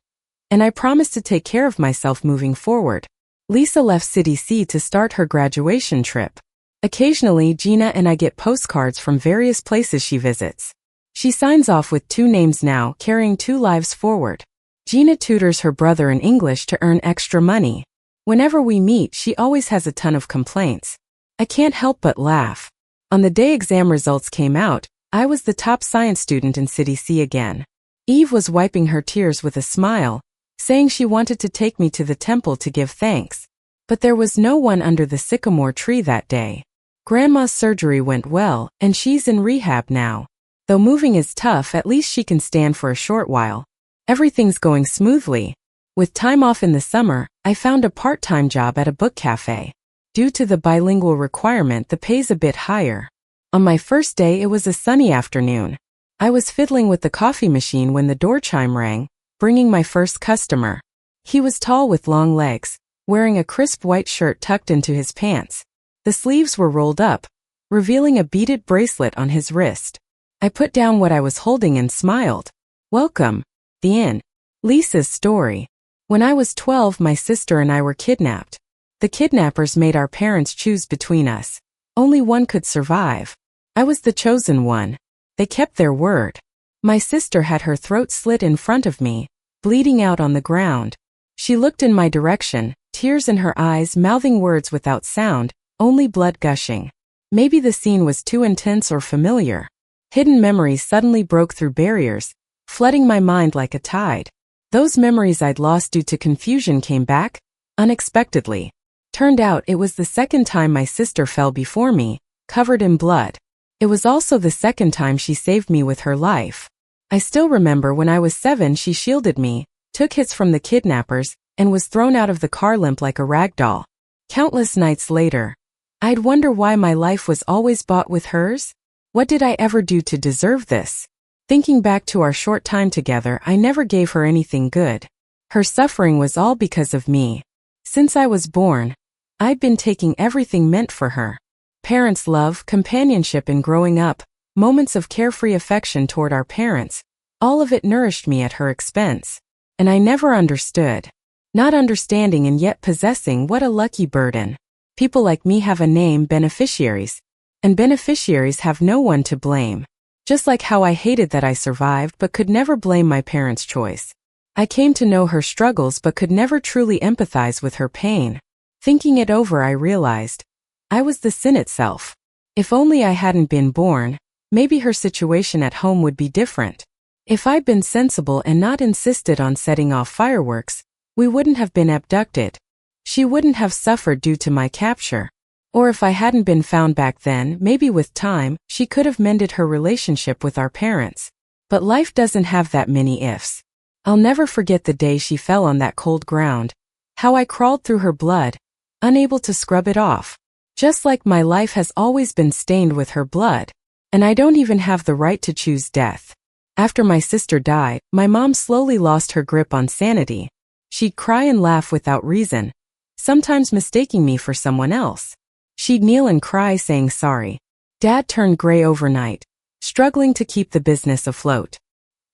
and I promised to take care of myself moving forward. Lisa left City C to start her graduation trip. Occasionally, Gina and I get postcards from various places she visits. She signs off with 2 names now, carrying 2 lives forward. Gina tutors her brother in English to earn extra money. Whenever we meet, she always has a ton of complaints. I can't help but laugh. On the day exam results came out, I was the top science student in City C again. Eve was wiping her tears with a smile, saying she wanted to take me to the temple to give thanks. But there was no one under the sycamore tree that day. Grandma's surgery went well, and she's in rehab now. Though moving is tough, at least she can stand for a short while. Everything's going smoothly. With time off in the summer, I found a part-time job at a book cafe. Due to the bilingual requirement, the pay's a bit higher. On my first day, it was a sunny afternoon. I was fiddling with the coffee machine when the door chime rang, bringing my first customer. He was tall with long legs, wearing a crisp white shirt tucked into his pants. The sleeves were rolled up, revealing a beaded bracelet on his wrist. I put down what I was holding and smiled. "Welcome." The end. Lisa's story. When I was 12, my sister and I were kidnapped. The kidnappers made our parents choose between us. Only one could survive. I was the chosen one. They kept their word. My sister had her throat slit in front of me, bleeding out on the ground. She looked in my direction, tears in her eyes, mouthing words without sound, only blood gushing. Maybe the scene was too intense or familiar. Hidden memories suddenly broke through barriers, flooding my mind like a tide. Those memories I'd lost due to confusion came back, unexpectedly. Turned out it was the second time my sister fell before me, covered in blood. It was also the second time she saved me with her life. I still remember when I was 7 she shielded me, took hits from the kidnappers, and was thrown out of the car limp like a rag doll. Countless nights later, I'd wonder why my life was always bought with hers. What did I ever do to deserve this? Thinking back to our short time together, I never gave her anything good. Her suffering was all because of me. Since I was born, I'd been taking everything meant for her. Parents' love, companionship in growing up, moments of carefree affection toward our parents, all of it nourished me at her expense. And I never understood. Not understanding and yet possessing, what a lucky burden. People like me have a name, beneficiaries. And beneficiaries have no one to blame. Just like how I hated that I survived but could never blame my parents' choice. I came to know her struggles but could never truly empathize with her pain. Thinking it over, I realized I was the sin itself. If only I hadn't been born, maybe her situation at home would be different. If I'd been sensible and not insisted on setting off fireworks, we wouldn't have been abducted. She wouldn't have suffered due to my capture. Or if I hadn't been found back then, maybe with time, she could have mended her relationship with our parents. But life doesn't have that many ifs. I'll never forget the day she fell on that cold ground. How I crawled through her blood, unable to scrub it off. Just like my life has always been stained with her blood. And I don't even have the right to choose death. After my sister died, my mom slowly lost her grip on sanity. She'd cry and laugh without reason, sometimes mistaking me for someone else. She'd kneel and cry saying sorry. Dad turned gray overnight, struggling to keep the business afloat.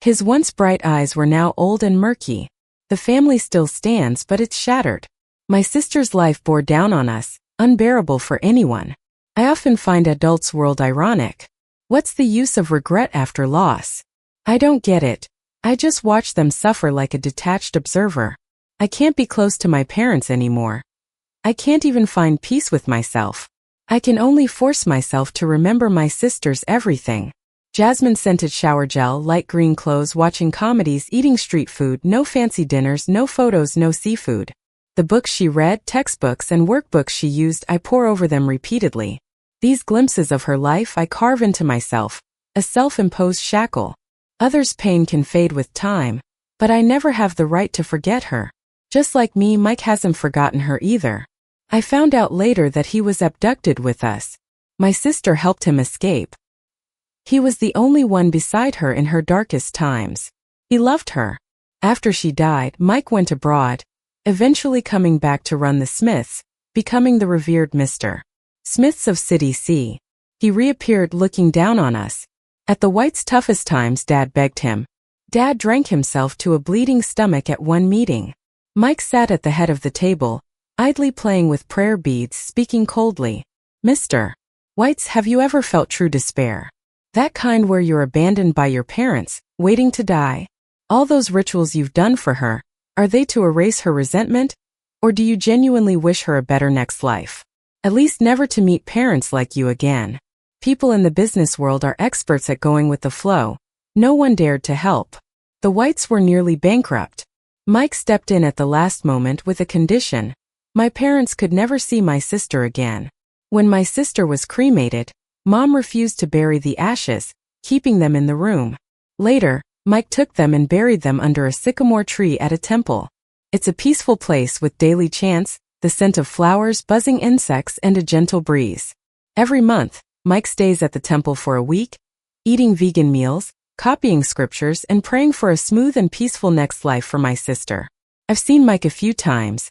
His once bright eyes were now old and murky. The family still stands, but it's shattered. My sister's life bore down on us, unbearable for anyone. I often find adults' world ironic. What's the use of regret after loss? I don't get it. I just watch them suffer like a detached observer. I can't be close to my parents anymore. I can't even find peace with myself. I can only force myself to remember my sister's everything. Jasmine-scented shower gel, light green clothes, watching comedies, eating street food, no fancy dinners, no photos, no seafood. The books she read, textbooks and workbooks she used, I pore over them repeatedly. These glimpses of her life I carve into myself, a self-imposed shackle. Others' pain can fade with time, but I never have the right to forget her. Just like me, Mike hasn't forgotten her either. I found out later that he was abducted with us. My sister helped him escape. He was the only one beside her in her darkest times. He loved her. After she died, Mike went abroad, eventually coming back to run the Smiths, becoming the revered Mr. Smiths of City C. He reappeared looking down on us. At the Whites' toughest times, Dad begged him. Dad drank himself to a bleeding stomach at one meeting. Mike sat at the head of the table, idly playing with prayer beads, speaking coldly. Mr. Whites, have you ever felt true despair? That kind where you're abandoned by your parents, waiting to die? All those rituals you've done for her, are they to erase her resentment? Or do you genuinely wish her a better next life? At least never to meet parents like you again. People in the business world are experts at going with the flow. No one dared to help. The Whites were nearly bankrupt. Mike stepped in at the last moment with a condition. My parents could never see my sister again. When my sister was cremated, Mom refused to bury the ashes, keeping them in the room. Later, Mike took them and buried them under a sycamore tree at a temple. It's a peaceful place with daily chants, the scent of flowers, buzzing insects, and a gentle breeze. Every month, Mike stays at the temple for a week, eating vegan meals, copying scriptures, and praying for a smooth and peaceful next life for my sister. I've seen Mike a few times.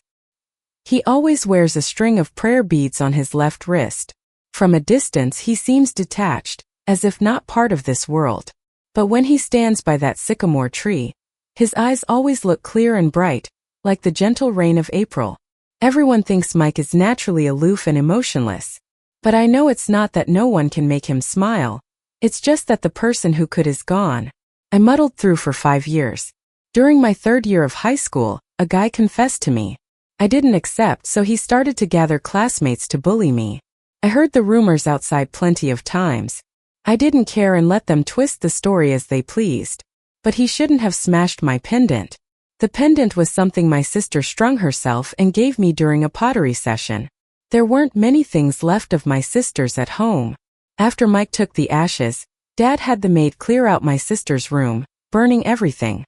He always wears a string of prayer beads on his left wrist. From a distance he seems detached, as if not part of this world. But when he stands by that sycamore tree, his eyes always look clear and bright, like the gentle rain of April. Everyone thinks Mike is naturally aloof and emotionless. But I know it's not that no one can make him smile. It's just that the person who could is gone. I muddled through for 5 years. During my 3rd year of high school, a guy confessed to me. I didn't accept, so he started to gather classmates to bully me. I heard the rumors outside plenty of times. I didn't care and let them twist the story as they pleased. But he shouldn't have smashed my pendant. The pendant was something my sister strung herself and gave me during a pottery session. There weren't many things left of my sister's at home. After Mike took the ashes, Dad had the maid clear out my sister's room, burning everything.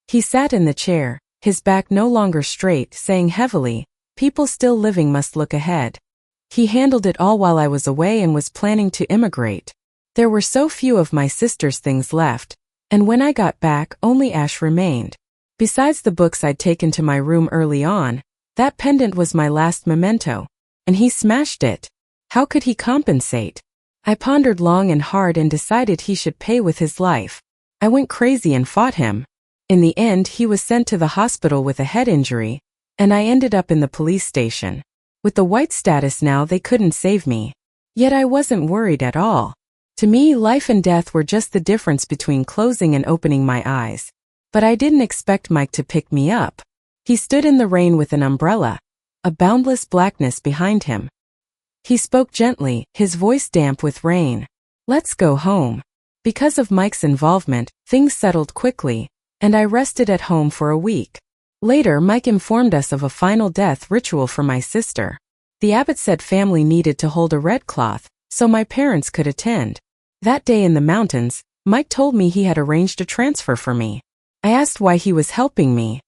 He sat in the chair, his back no longer straight, saying heavily, "People still living must look ahead." He handled it all while I was away and was planning to immigrate. There were so few of my sister's things left, and when I got back, only ash remained. Besides the books I'd taken to my room early on, that pendant was my last memento, and he smashed it. How could he compensate? I pondered long and hard and decided he should pay with his life. I went crazy and fought him. In the end, he was sent to the hospital with a head injury, and I ended up in the police station. With the white status now, they couldn't save me. Yet I wasn't worried at all. To me, life and death were just the difference between closing and opening my eyes. But I didn't expect Mike to pick me up. He stood in the rain with an umbrella, a boundless blackness behind him. He spoke gently, his voice damp with rain. "Let's go home." Because of Mike's involvement, things settled quickly, and I rested at home for a week. Later, Mike informed us of a final death ritual for my sister. The abbot said family needed to hold a red cloth, so my parents could attend. That day in the mountains, Mike told me he had arranged a transfer for me. I asked why he was helping me.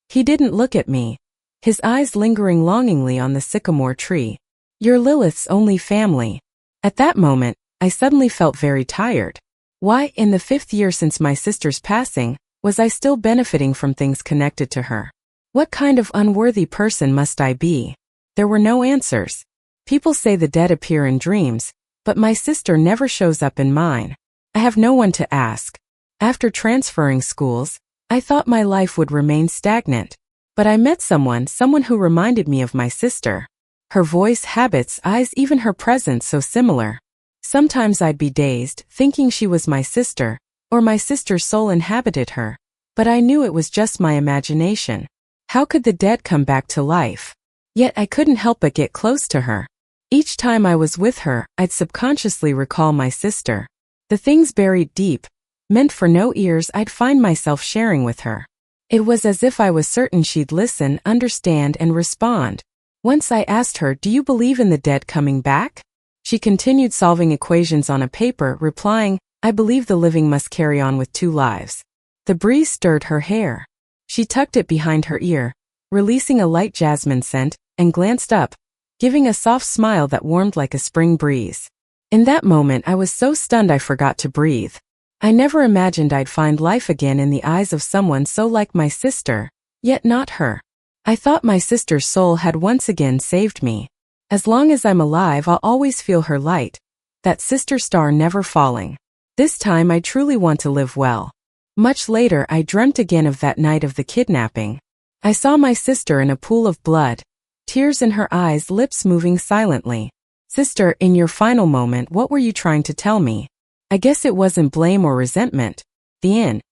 He didn't look at me, his eyes lingering longingly on the sycamore tree. "You're Lilith's only family." At that moment, I suddenly felt very tired. Why, in the 5th year since my sister's passing, was I still benefiting from things connected to her? What kind of unworthy person must I be? There were no answers. People say the dead appear in dreams, but my sister never shows up in mine. I have no one to ask. After transferring schools, I thought my life would remain stagnant. But I met someone who reminded me of my sister. Her voice, habits, eyes, even her presence so similar. Sometimes I'd be dazed, thinking she was my sister, or my sister's soul inhabited her. But I knew it was just my imagination. How could the dead come back to life? Yet I couldn't help but get close to her. Each time I was with her, I'd subconsciously recall my sister. The things buried deep, meant for no ears, I'd find myself sharing with her. It was as if I was certain she'd listen, understand, and respond. Once I asked her, "Do you believe in the dead coming back?" She continued solving equations on a paper, replying, "I believe the living must carry on with 2 lives." The breeze stirred her hair. She tucked it behind her ear, releasing a light jasmine scent, and glanced up, giving a soft smile that warmed like a spring breeze. In that moment, I was so stunned I forgot to breathe. I never imagined I'd find life again in the eyes of someone so like my sister, yet not her. I thought my sister's soul had once again saved me. As long as I'm alive, I'll always feel her light, that sister star never falling. This time I truly want to live well. Much later, I dreamt again of that night of the kidnapping. I saw my sister in a pool of blood, tears in her eyes, lips moving silently. "Sister, in your final moment, what were you trying to tell me?" I guess it wasn't blame or resentment. The end.